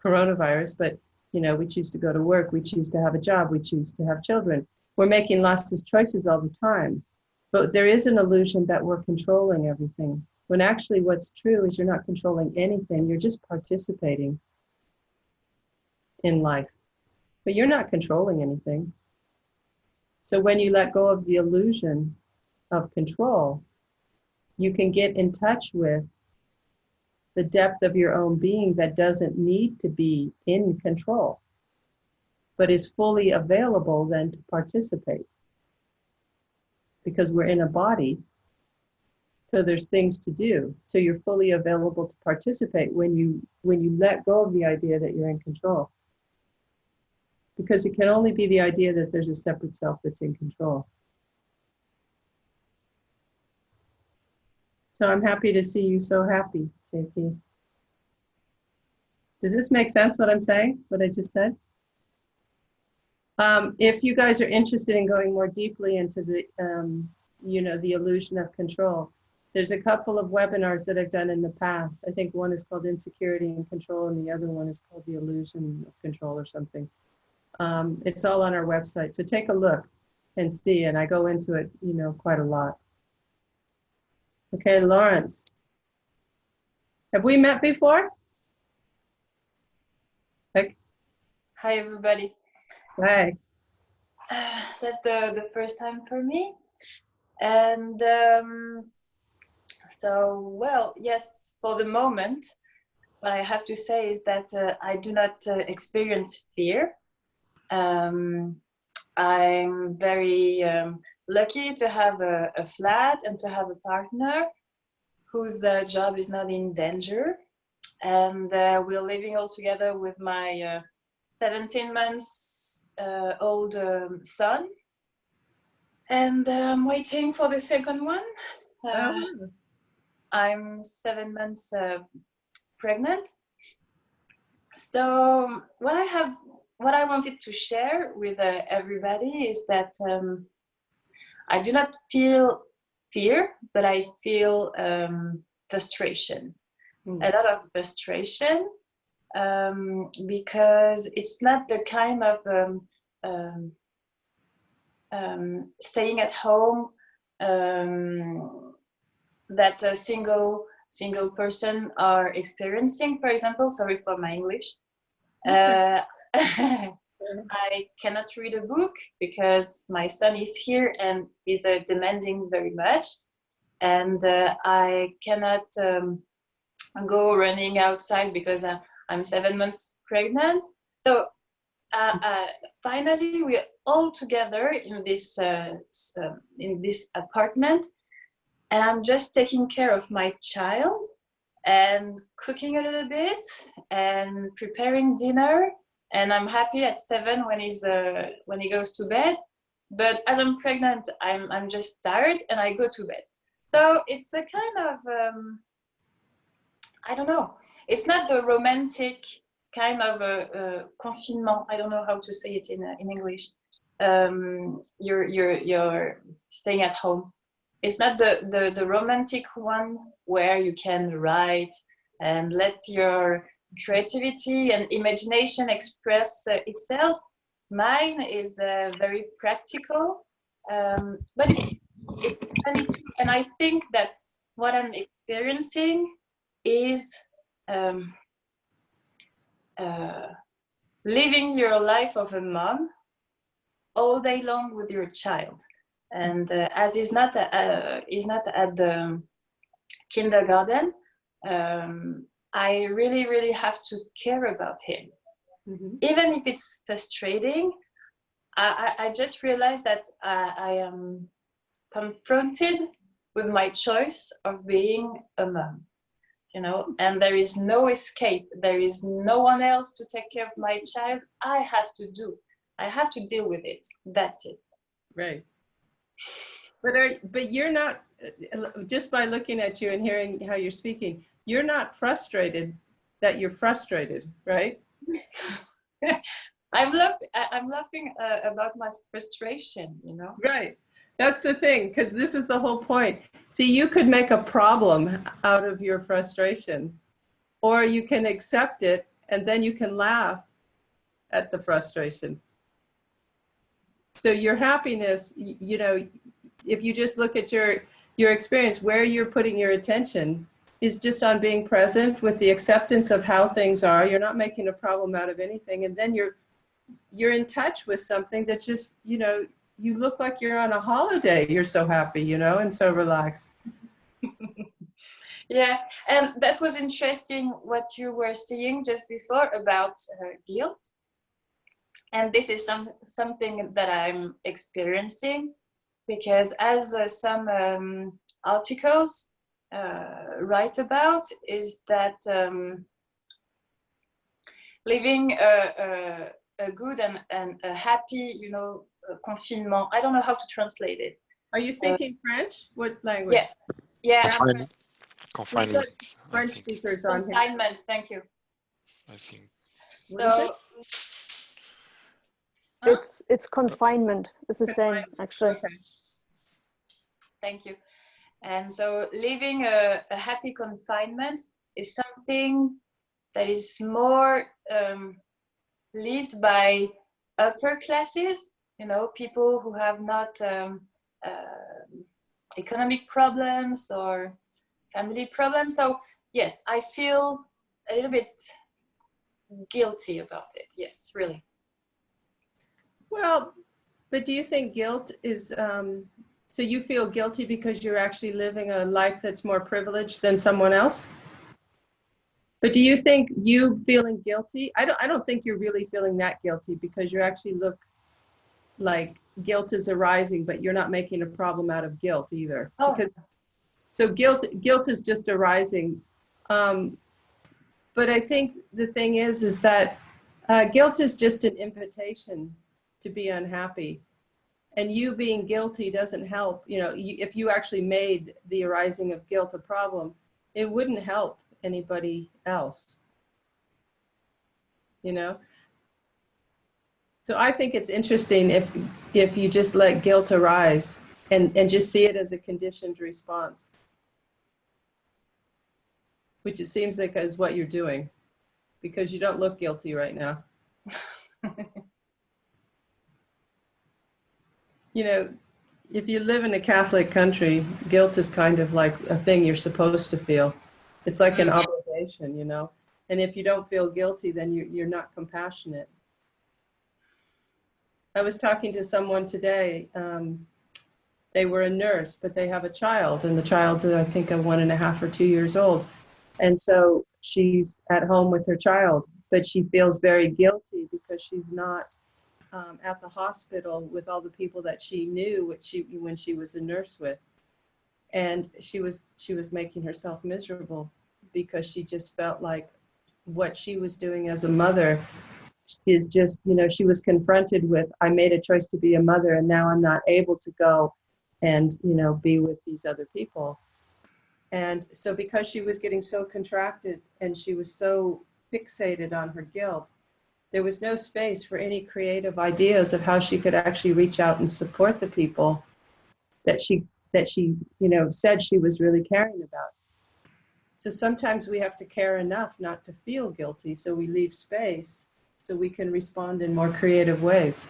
coronavirus, but we choose to go to work. We choose to have a job. We choose to have children. We're making lots of choices all the time, but there is an illusion that we're controlling everything. When actually what's true is you're not controlling anything. You're just participating in life, but you're not controlling anything. So when you let go of the illusion of control, you can get in touch with the depth of your own being that doesn't need to be in control, but is fully available then to participate. Because we're in a body, so there's things to do. So you're fully available to participate when you let go of the idea that you're in control. Because it can only be the idea that there's a separate self that's in control. So I'm happy to see you so happy, JP. Does this make sense what I'm saying, what I just said? If you guys are interested in going more deeply into the, the illusion of control, there's a couple of webinars that I've done in the past. I think one is called Insecurity and Control, and the other one is called The Illusion of Control or something. It's all on our website, so take a look and see, and I go into it, quite a lot. Okay, Lawrence. Have we met before? Like, hi, everybody. Hi. That's the first time for me. And well, yes, for the moment, what I have to say is that I do not experience fear. I'm very lucky to have a flat and to have a partner whose job is not in danger. And we're living all together with my 17 months old son. And I'm waiting for the second one. I'm 7 months pregnant. So what I wanted to share with everybody is that I do not feel fear, but I feel frustration. A lot of frustration, because it's not the kind of staying at home that a single person are experiencing. For example, sorry for my English. I cannot read a book because my son is here and is demanding very much. And I cannot go running outside because I'm 7 months pregnant. So finally, we're all together in this apartment, and I'm just taking care of my child and cooking a little bit and preparing dinner. And I'm happy at 7 when he goes to bed. But as I'm pregnant, I'm just tired and I go to bed. So it's a kind of I don't know. It's not the romantic kind of a confinement. I don't know how to say it in English. You're staying at home. It's not the romantic one where you can write and let your creativity and imagination express itself. Mine is very practical, but it's funny too. And I think that what I'm experiencing is living your life of a mom all day long with your child. And as he's not at the kindergarten, I really, really have to care about him. Mm-hmm. Even if it's frustrating, I just realized that I am confronted with my choice of being a mom, you know, and there is no escape. There is no one else to take care of my child. I have to deal with it. That's it. Right. But you're not, just by looking at you and hearing how you're speaking, you're not frustrated that you're frustrated, right? I'm laughing about my frustration, you know? Right. That's the thing, because this is the whole point. See, you could make a problem out of your frustration, or you can accept it and then you can laugh at the frustration. So your happiness, you know, if you just look at your experience, where you're putting your attention is just on being present with the acceptance of how things are. You're not making a problem out of anything. And then you're in touch with something that just, you know, you look like you're on a holiday. You're so happy, you know, and so relaxed. Yeah, and that was interesting what you were saying just before about guilt. And this is something that I'm experiencing, because as some articles write about, is that living a good and a happy, you know, confinement. I don't know how to translate it. Are you speaking French? What language? Yeah. Confinement. French speakers on here. Confinement. Thank you. I think. So. It's confinement. It's the same, actually. Okay. Thank you. And so living a happy confinement is something that is more lived by upper classes, you know, people who have not economic problems or family problems. So yes, I feel a little bit guilty about it. Yes, really. Well, but do you think guilt is, so you feel guilty because you're actually living a life that's more privileged than someone else? But do you think you feeling guilty? I don't think you're really feeling that guilty, because you actually look like guilt is arising, but you're not making a problem out of guilt either. Oh. Because, so guilt is just arising. But I think the thing is that guilt is just an invitation to be unhappy. And you being guilty doesn't help. You know, if you actually made the arising of guilt a problem, it wouldn't help anybody else, you know? So I think it's interesting if you just let guilt arise and just see it as a conditioned response, which it seems like is what you're doing, because you don't look guilty right now. You know, if you live in a Catholic country, guilt is kind of like a thing you're supposed to feel. It's like an obligation, you know. And if you don't feel guilty, then you're not compassionate. I was talking to someone today. They were a nurse, but they have a child, and the child's, I think, 1.5 or 2 years old. And so she's at home with her child, but she feels very guilty because she's not at the hospital with all the people that she knew when she was a nurse with. And she was making herself miserable because she just felt like what she was doing as a mother is just, she was confronted with, I made a choice to be a mother, and now I'm not able to go and, be with these other people. And so because she was getting so contracted and she was so fixated on her guilt, there was no space for any creative ideas of how she could actually reach out and support the people that she said she was really caring about. So sometimes we have to care enough not to feel guilty, so we leave space so we can respond in more creative ways.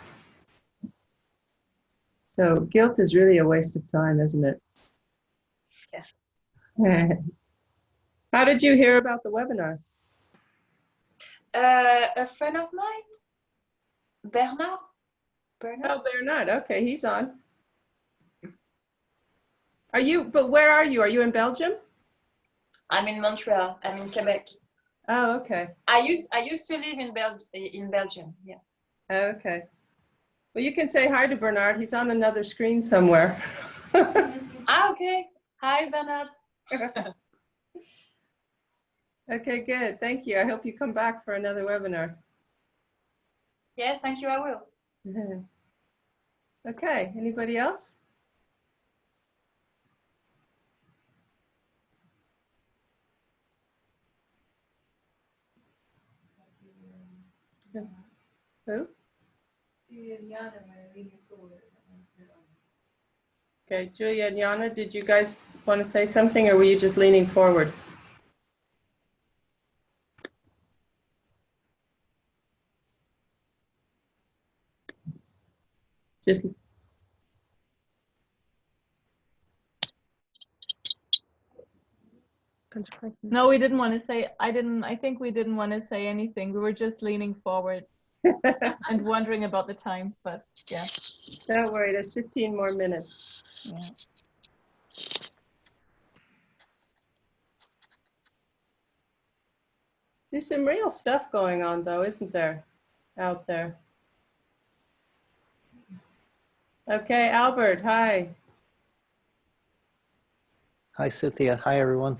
So guilt is really a waste of time, isn't it? Yeah. How did you hear about the webinar? A friend of mine, Bernard. Oh, Bernard. Okay, he's on. But where are you? Are you in Belgium? I'm in Montreal. I'm in Quebec. Oh, okay. I used to live in Belgium. Yeah. Okay. Well, you can say hi to Bernard. He's on another screen somewhere. Okay. Hi, Bernard. Okay, good. Thank you. I hope you come back for another webinar. Yeah, thank you. I will. Okay. Anybody else? Who? Okay, Julia and Yana, did you guys want to say something, or were you just leaning forward? Just No, we didn't want to say, I think we didn't want to say anything. We were just leaning forward and wondering about the time, but yeah. Don't worry, there's 15 more minutes. Yeah. There's some real stuff going on though, isn't there, out there? Okay, Albert, hi. Hi, Cynthia. Hi, everyone.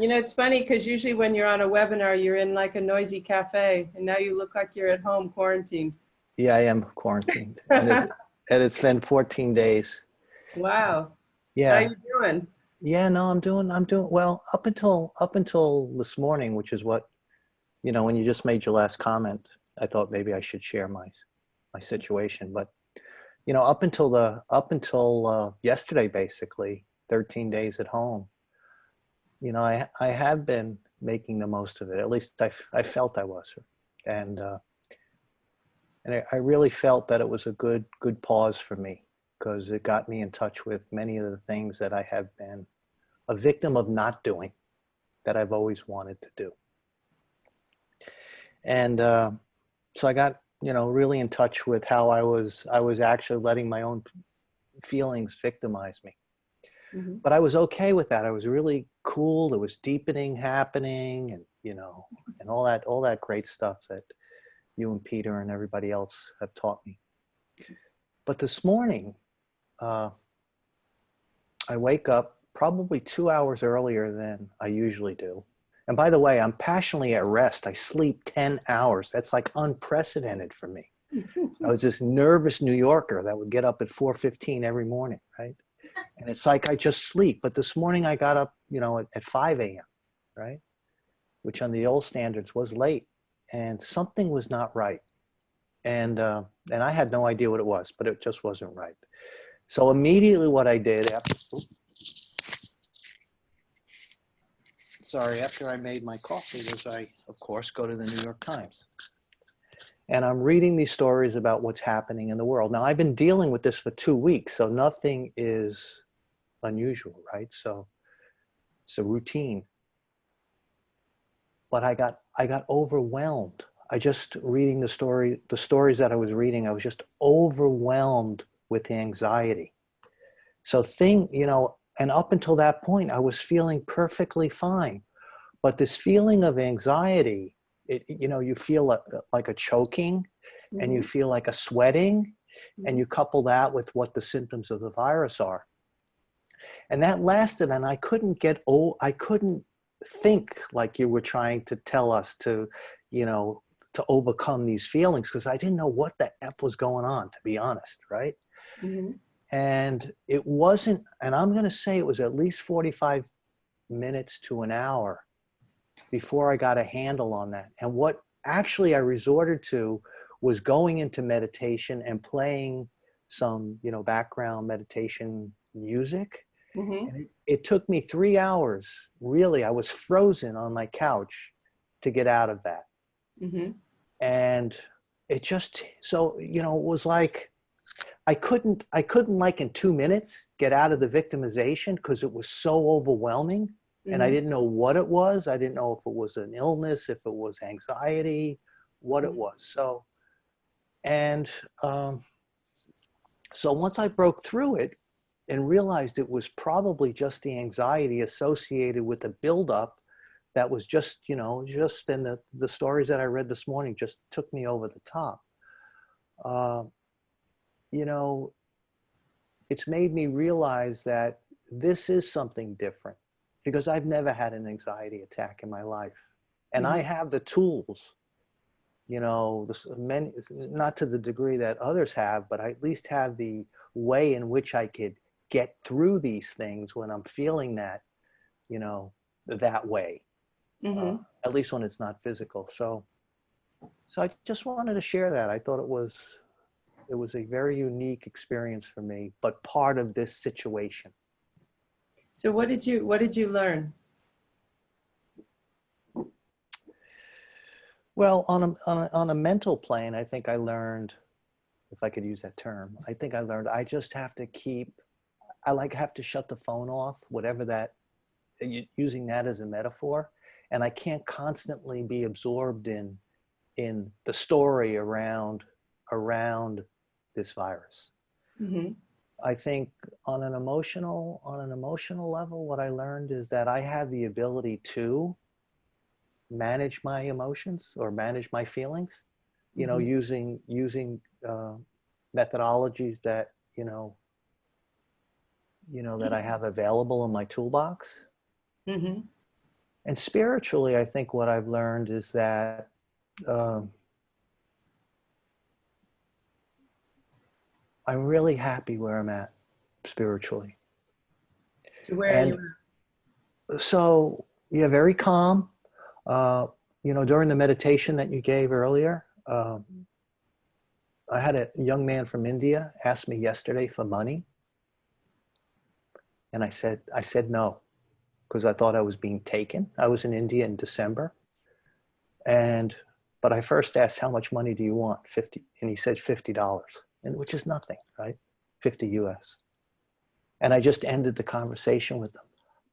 It's funny because usually when you're on a webinar, you're in like a noisy cafe, and now you look like you're at home quarantined. Yeah, I am quarantined, and it's been 14 days. Wow. Yeah. How you doing? Yeah, no, I'm doing well up until this morning, which is what, when you just made your last comment, I thought maybe I should share my situation. But, up until yesterday, basically 13 days at home, I have been making the most of it. At least I felt I was, and I really felt that it was a good pause for me, because it got me in touch with many of the things that I have been a victim of not doing, that I've always wanted to do. And so I got, really in touch with how I was actually letting my own feelings victimize me. Mm-hmm. But I was okay with that. I was really cool. There was deepening happening, and, and all that great stuff that you and Peter and everybody else have taught me. But this morning, I wake up probably 2 hours earlier than I usually do. And by the way, I'm passionately at rest. I sleep 10 hours. That's like unprecedented for me. I was this nervous New Yorker that would get up at 4:15 every morning, right? And it's like I just sleep. But this morning I got up, at 5 a.m., right? Which on the old standards was late. And something was not right. And I had no idea what it was, but it just wasn't right. So immediately what I did after I made my coffee was I, of course, go to the New York Times. And I'm reading these stories about what's happening in the world. Now, I've been dealing with this for 2 weeks, so nothing is unusual, right? So it's a routine. But I got overwhelmed. I just reading the stories that I was reading, I was just overwhelmed with anxiety. So and up until that point, I was feeling perfectly fine. But this feeling of anxiety, you feel like a choking, and you feel like a sweating, and you couple that with what the symptoms of the virus are. And that lasted, and I couldn't think like you were trying to tell us to overcome these feelings, because I didn't know what the F was going on, to be honest, right? Mm-hmm. And it wasn't, and I'm going to say it was at least 45 minutes to an hour before I got a handle on that. And what actually I resorted to was going into meditation and playing some, background meditation music. Mm-hmm. And it took me 3 hours. Really, I was frozen on my couch to get out of that. Mm-hmm. And it just, it was like, I couldn't like in 2 minutes get out of the victimization because it was so overwhelming. And I didn't know what it was. I didn't know if it was an illness, if it was anxiety, what it was. So once I broke through it and realized it was probably just the anxiety associated with the buildup that was just in the stories that I read this morning just took me over the top. It's made me realize that this is something different, because I've never had an anxiety attack in my life. And I have the tools, not to the degree that others have, but I at least have the way in which I could get through these things when I'm feeling that, that way, at least when it's not physical. So I just wanted to share that. I thought it was a very unique experience for me, but part of this situation. So what did you learn? Well, on a mental plane, I think I learned, if I could use that term, I just have to have to shut the phone off, whatever that, using that as a metaphor. And I can't constantly be absorbed in the story around this virus. Mm-hmm. I think on an emotional level, what I learned is that I have the ability to manage my emotions or manage my feelings, using methodologies that, that I have available in my toolbox. Mm-hmm. And spiritually, I think what I've learned is that I'm really happy where I'm at spiritually. So where are you at? So, yeah, very calm. During the meditation that you gave earlier, I had a young man from India ask me yesterday for money. And I said no, because I thought I was being taken. I was in India in December. But I first asked, how much money do you want? 50. And he said $50, which is nothing, right? 50 US. And I just ended the conversation with them.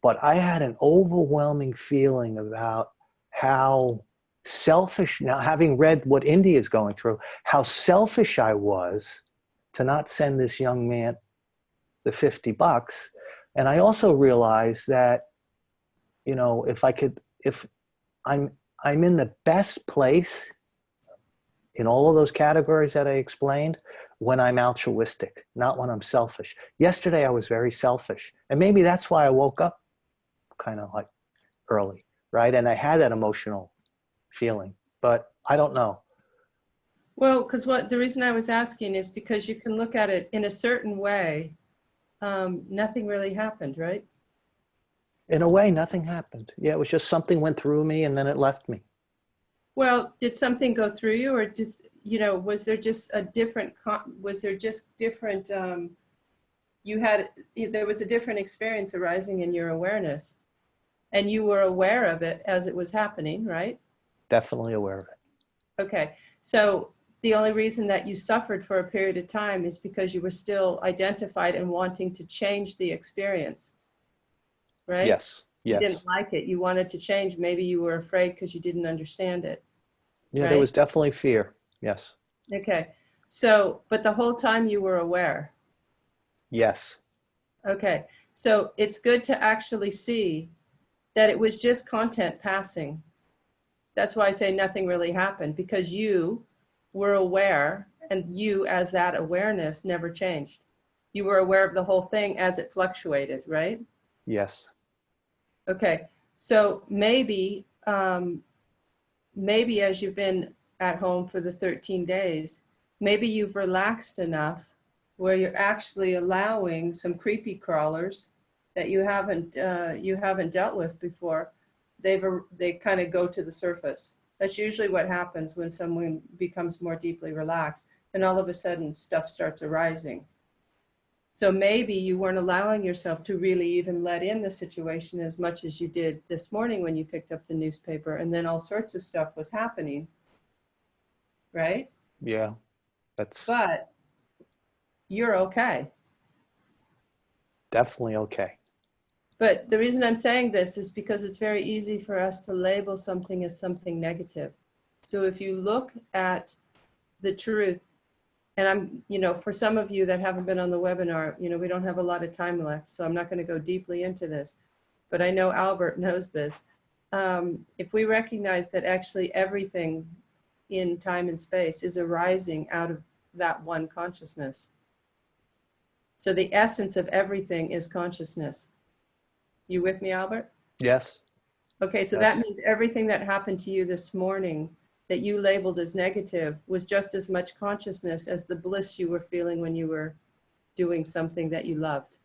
But I had an overwhelming feeling about how selfish, now having read what India is going through, how selfish I was to not send this young man the $50. And I also realized that, if I'm in the best place in all of those categories that I explained when I'm altruistic, not when I'm selfish. Yesterday I was very selfish, and maybe that's why I woke up kind of like early, right? And I had that emotional feeling, but I don't know. Well, because the reason I was asking is because you can look at it in a certain way. Nothing really happened, right? In a way, nothing happened. Yeah, it was just something went through me and then it left me. Well, did something go through you, or just, was there just different, there was a different experience arising in your awareness, and you were aware of it as it was happening, right? Definitely aware of it. Okay. So the only reason that you suffered for a period of time is because you were still identified and wanting to change the experience, right? Yes. You didn't like it. You wanted to change. Maybe you were afraid because you didn't understand it. Yeah, right? there was definitely fear. Yes. Okay. So, but the whole time you were aware. Yes. Okay. So it's good to actually see that it was just content passing. That's why I say nothing really happened, because you were aware, and you as that awareness never changed. You were aware of the whole thing as it fluctuated, right? Yes. Okay. So maybe, maybe as you've been at home for the 13 days, maybe you've relaxed enough where you're actually allowing some creepy crawlers that you haven't dealt with before. They kind of go to the surface. That's usually what happens when someone becomes more deeply relaxed, and all of a sudden stuff starts arising. So maybe you weren't allowing yourself to really even let in the situation as much as you did this morning when you picked up the newspaper, and then all sorts of stuff was happening, right? Yeah. That's But you're okay. definitely okay. But the reason I'm saying this is because it's very easy for us to label something as something negative. So if you look at the truth, and I'm, for some of you that haven't been on the webinar, we don't have a lot of time left, so I'm not going to go deeply into this, but I know Albert knows this. If we recognize that actually everything in time and space is arising out of that one consciousness. So the essence of everything is consciousness. You with me, Albert? Yes. Okay, so Yes. that means everything that happened to you this morning that you labeled as negative was just as much consciousness as the bliss you were feeling when you were doing something that you loved.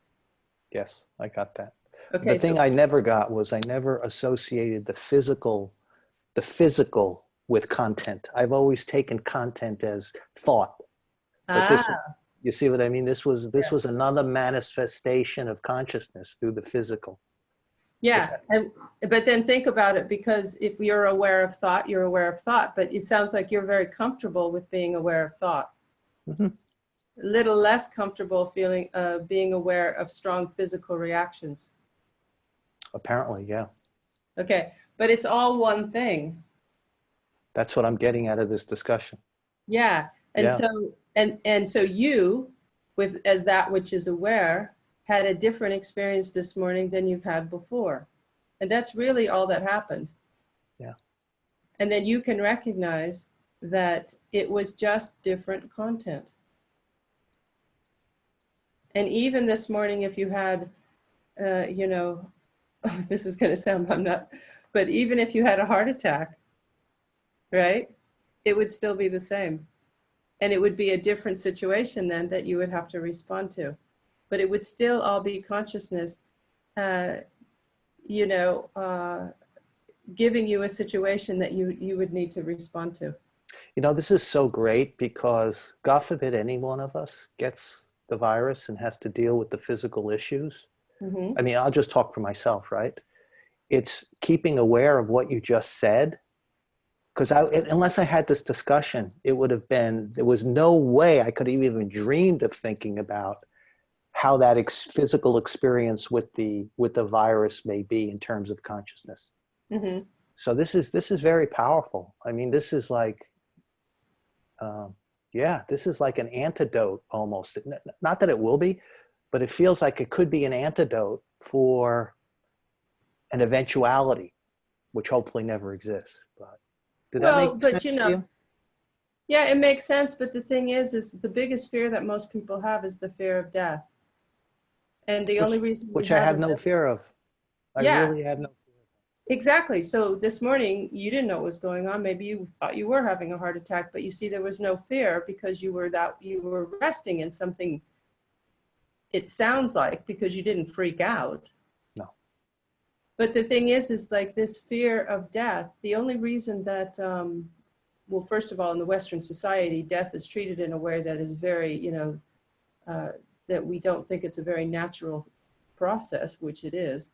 Yes, I got that. Okay, The thing I never got was I never associated the physical with content. I've always taken content as thought. But this, you see what I mean? This was another manifestation of consciousness through the physical. yeah, but then think about it, because if you're aware of thought, you're aware of thought, but it sounds like you're very comfortable with being aware of thought. Mm-hmm. A little less comfortable feeling being aware of strong physical reactions. Apparently, yeah. Okay, but it's all one thing. That's what I'm getting out of this discussion. Yeah, and Yeah. so and so you, with as that which is aware, had a different experience this morning than you've had before, and that's really all that happened. Yeah. And then you can recognize that it was just different content. And even this morning, if you had, this is going to sound, I'm not, but even if you had a heart attack, right, it would still be the same. And it would be a different situation then that you would have to respond to. But it would still all be consciousness, giving you a situation that you would need to respond to. This is so great because God forbid any one of us gets the virus and has to deal with the physical issues. Mm-hmm. I mean, I'll just talk for myself, right? It's keeping aware of what you just said. Because unless I had this discussion, it would have been, there was no way I could have even dreamed of thinking about how that physical experience with the virus may be in terms of consciousness. Mm-hmm. So this is very powerful. I mean, this is like, this is like an antidote almost. Not that it will be, but it feels like it could be an antidote for an eventuality, which hopefully never exists. But did that make sense to you? Yeah, it makes sense. But the thing is the biggest fear that most people have is the fear of death. And the only reason which I have no fear of. I really have no fear. Exactly. So this morning, you didn't know what was going on. Maybe you thought you were having a heart attack, but you see there was no fear because you were resting in something, it sounds like, because you didn't freak out. No. But the thing is like this fear of death, the only reason that, well, first of all, in the Western society, death is treated in a way that is very, that we don't think it's a very natural process, which it is.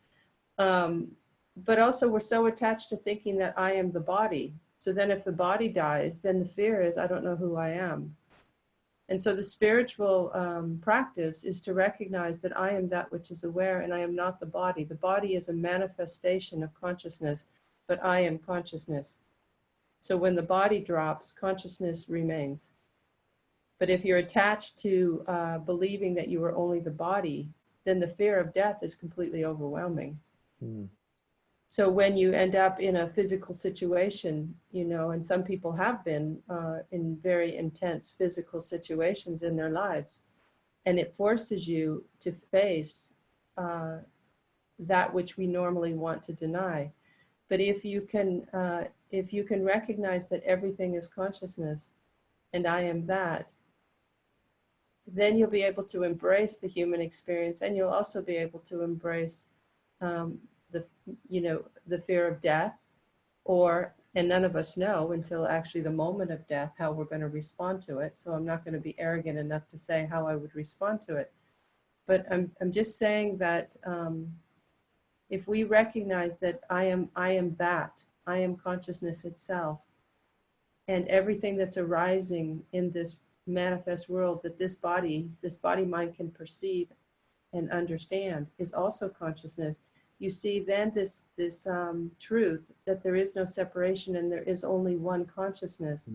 But also we're so attached to thinking that I am the body. So then if the body dies, then the fear is, I don't know who I am. And so the spiritual practice is to recognize that I am that which is aware and I am not the body. The body is a manifestation of consciousness, but I am consciousness. So when the body drops, consciousness remains. But if you're attached to believing that you are only the body, then the fear of death is completely overwhelming. Mm. So when you end up in a physical situation, you know, and some people have been in very intense physical situations in their lives, and it forces you to face that which we normally want to deny. But if you can recognize that everything is consciousness, and I am that, then you'll be able to embrace the human experience, and you'll also be able to embrace the fear of death, and none of us know until actually the moment of death how we're going to respond to it. So I'm not going to be arrogant enough to say how I would respond to it. But I'm just saying that if we recognize that I am consciousness itself, and everything that's arising in this manifest world that this body mind can perceive and understand is also consciousness. You see then this truth that there is no separation and there is only one consciousness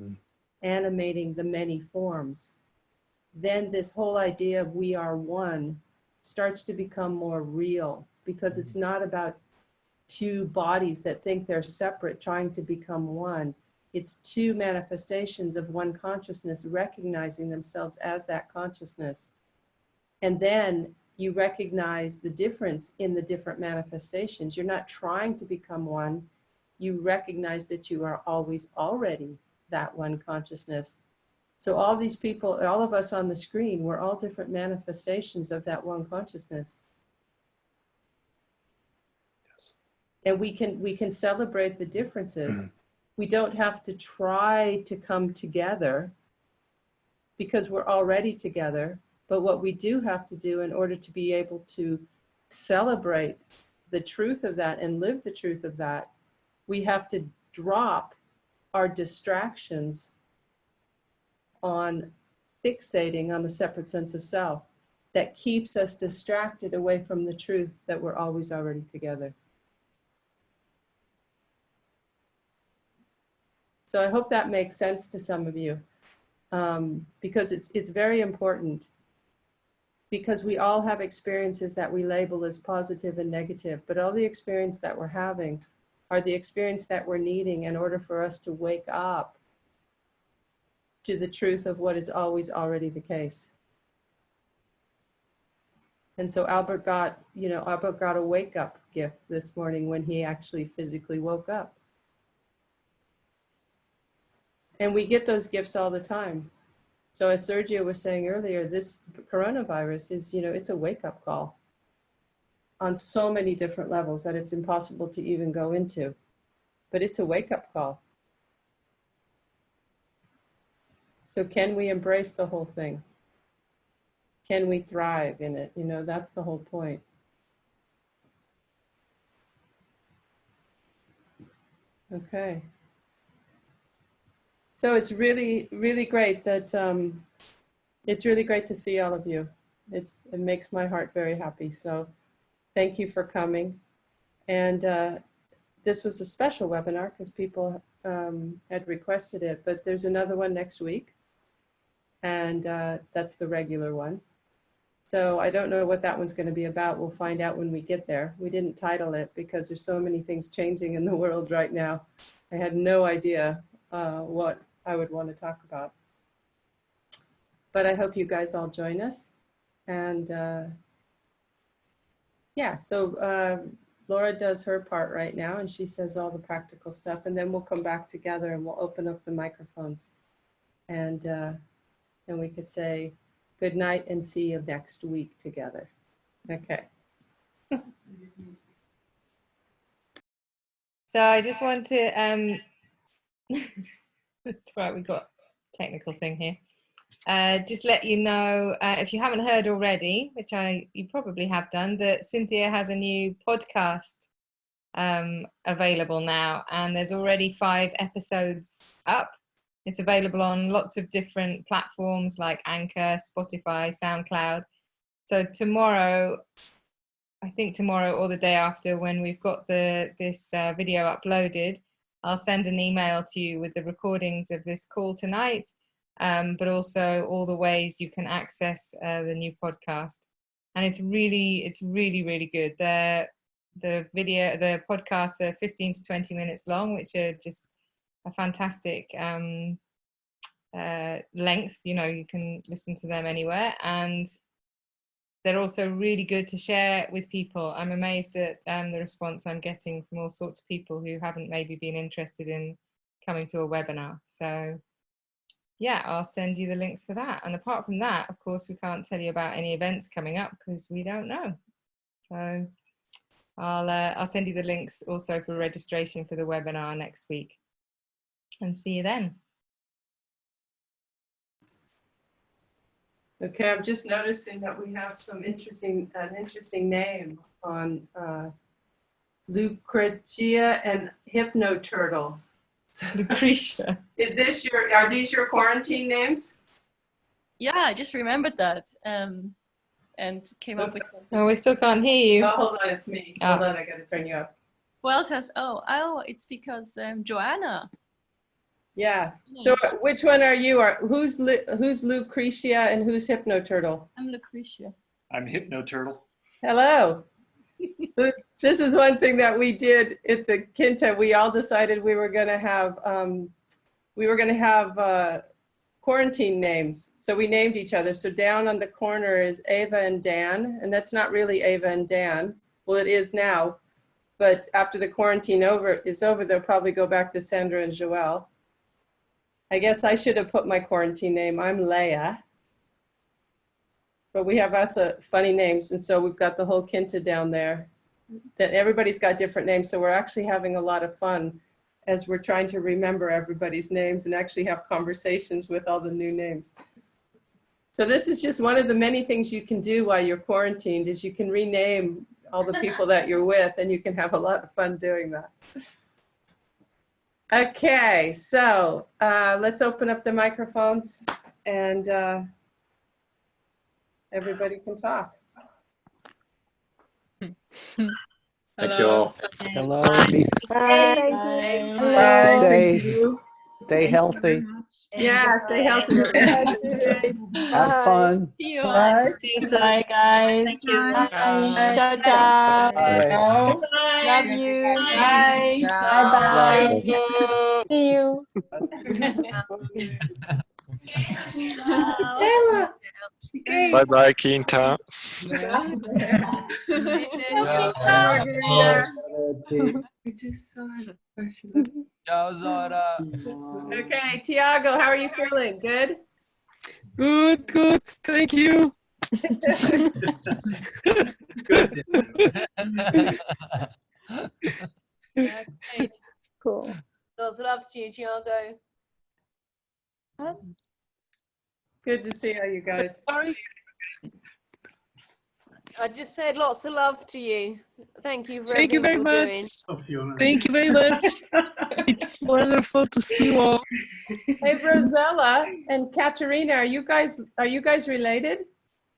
animating the many forms. Then this whole idea of we are one starts to become more real, because it's not about two bodies that think they're separate trying to become one. It's two manifestations of one consciousness recognizing themselves as that consciousness. And then you recognize the difference in the different manifestations. You're not trying to become one. You recognize that you are always already that one consciousness. So all these people, all of us on the screen, we're all different manifestations of that one consciousness. Yes. And we can celebrate the differences. We don't have to try to come together because we're already together. But what we do have to do in order to be able to celebrate the truth of that and live the truth of that, we have to drop our distractions on fixating on the separate sense of self that keeps us distracted away from the truth that we're always already together. So I hope that makes sense to some of you, because it's very important, because we all have experiences that we label as positive and negative, but all the experience that we're having are the experience that we're needing in order for us to wake up to the truth of what is always already the case. And so Albert got a wake-up gift this morning when he actually physically woke up. And we get those gifts all the time. So as Sergio was saying earlier, this coronavirus is, it's a wake-up call on so many different levels that it's impossible to even go into. But it's a wake-up call. So can we embrace the whole thing? Can we thrive in it? That's the whole point. Okay. So it's really, really great that, it's really great to see all of you. It makes my heart very happy. So thank you for coming. And this was a special webinar because people had requested it, but there's another one next week. And that's the regular one. So I don't know what that one's going to be about. We'll find out when we get there. We didn't title it because there's so many things changing in the world right now. I had no idea what I would want to talk about. But I hope you guys all join us. And yeah, so Laura does her part right now, and she says all the practical stuff, and then we'll come back together and we'll open up the microphones. And we could say good night and see you next week together. Okay. So I just want to, that's right, we've got a technical thing here. Just let you know, if you haven't heard already, which you probably have done, that Cynthia has a new podcast available now, and there's already 5 episodes up. It's available on lots of different platforms like Anchor, Spotify, SoundCloud. So tomorrow, I think tomorrow or the day after, when we've got this video uploaded, I'll send an email to you with the recordings of this call tonight, but also all the ways you can access the new podcast. And it's really, really good. The podcasts are 15 to 20 minutes long, which are just a fantastic length. You know, you can listen to them anywhere, and they're also really good to share with people. I'm amazed at the response I'm getting from all sorts of people who haven't maybe been interested in coming to a webinar. So yeah, I'll send you the links for that. And apart from that, of course, we can't tell you about any events coming up because we don't know. So I'll send you the links also for registration for the webinar next week, and see you then. Okay, I'm just noticing that we have an interesting name on Lucretia and Hypnoturtle. Lucretia. Are these your quarantine names? Yeah, I just remembered that and came up with something. Oh, we still can't hear you. Oh, hold on, it's me. Oh. Hold on, I gotta turn you up. Well, it says, oh, it's because Joanna. Yeah. So which one are you? Who's Lucretia and who's Hypnoturtle? I'm Lucretia. I'm Hypnoturtle. Hello. This is one thing that we did at the Quinta. We all decided we were going to have quarantine names. So we named each other. So down on the corner is Ava and Dan, and that's not really Ava and Dan. Well, it is now, but after the quarantine is over, they'll probably go back to Sandra and Joelle. I guess I should have put my quarantine name. I'm Leah. But we have funny names, and so we've got the whole Quinta down there. That everybody's got different names, so we're actually having a lot of fun as we're trying to remember everybody's names and actually have conversations with all the new names. So this is just one of the many things you can do while you're quarantined, is you can rename all the people that you're with, and you can have a lot of fun doing that. Okay, so let's open up the microphones and everybody can talk. Thank you all. Hello. Bye. Be safe. Stay healthy. Yeah, stay healthy. Have fun. See you. See you soon. Bye, guys. Thank you. Ciao, ciao. Bye. Love you. Bye. Bye-bye. See you. Bye bye, Quinta. We just saw it. Okay, Tiago, how are you feeling? Good? Good. Thank you. Cool. Lots of love to you, Tiago. Good to see you guys. Sorry. I just said lots of love to you. Thank you for Thank you very everything much. you're doing. Thank you very much. It's wonderful to see you all. Hey, Rosella and Katerina, are you guys related?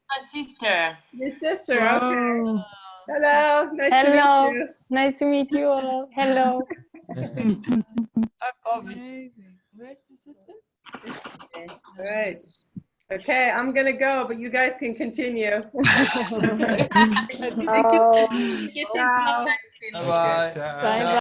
My sister. Your sister. Wow. Okay. Hello. Nice to meet you. Nice to meet you all. Hello. Amazing. Where's the sister? Okay. All right. Okay, I'm gonna go, but you guys can continue. Oh. Ciao. Bye. Bye.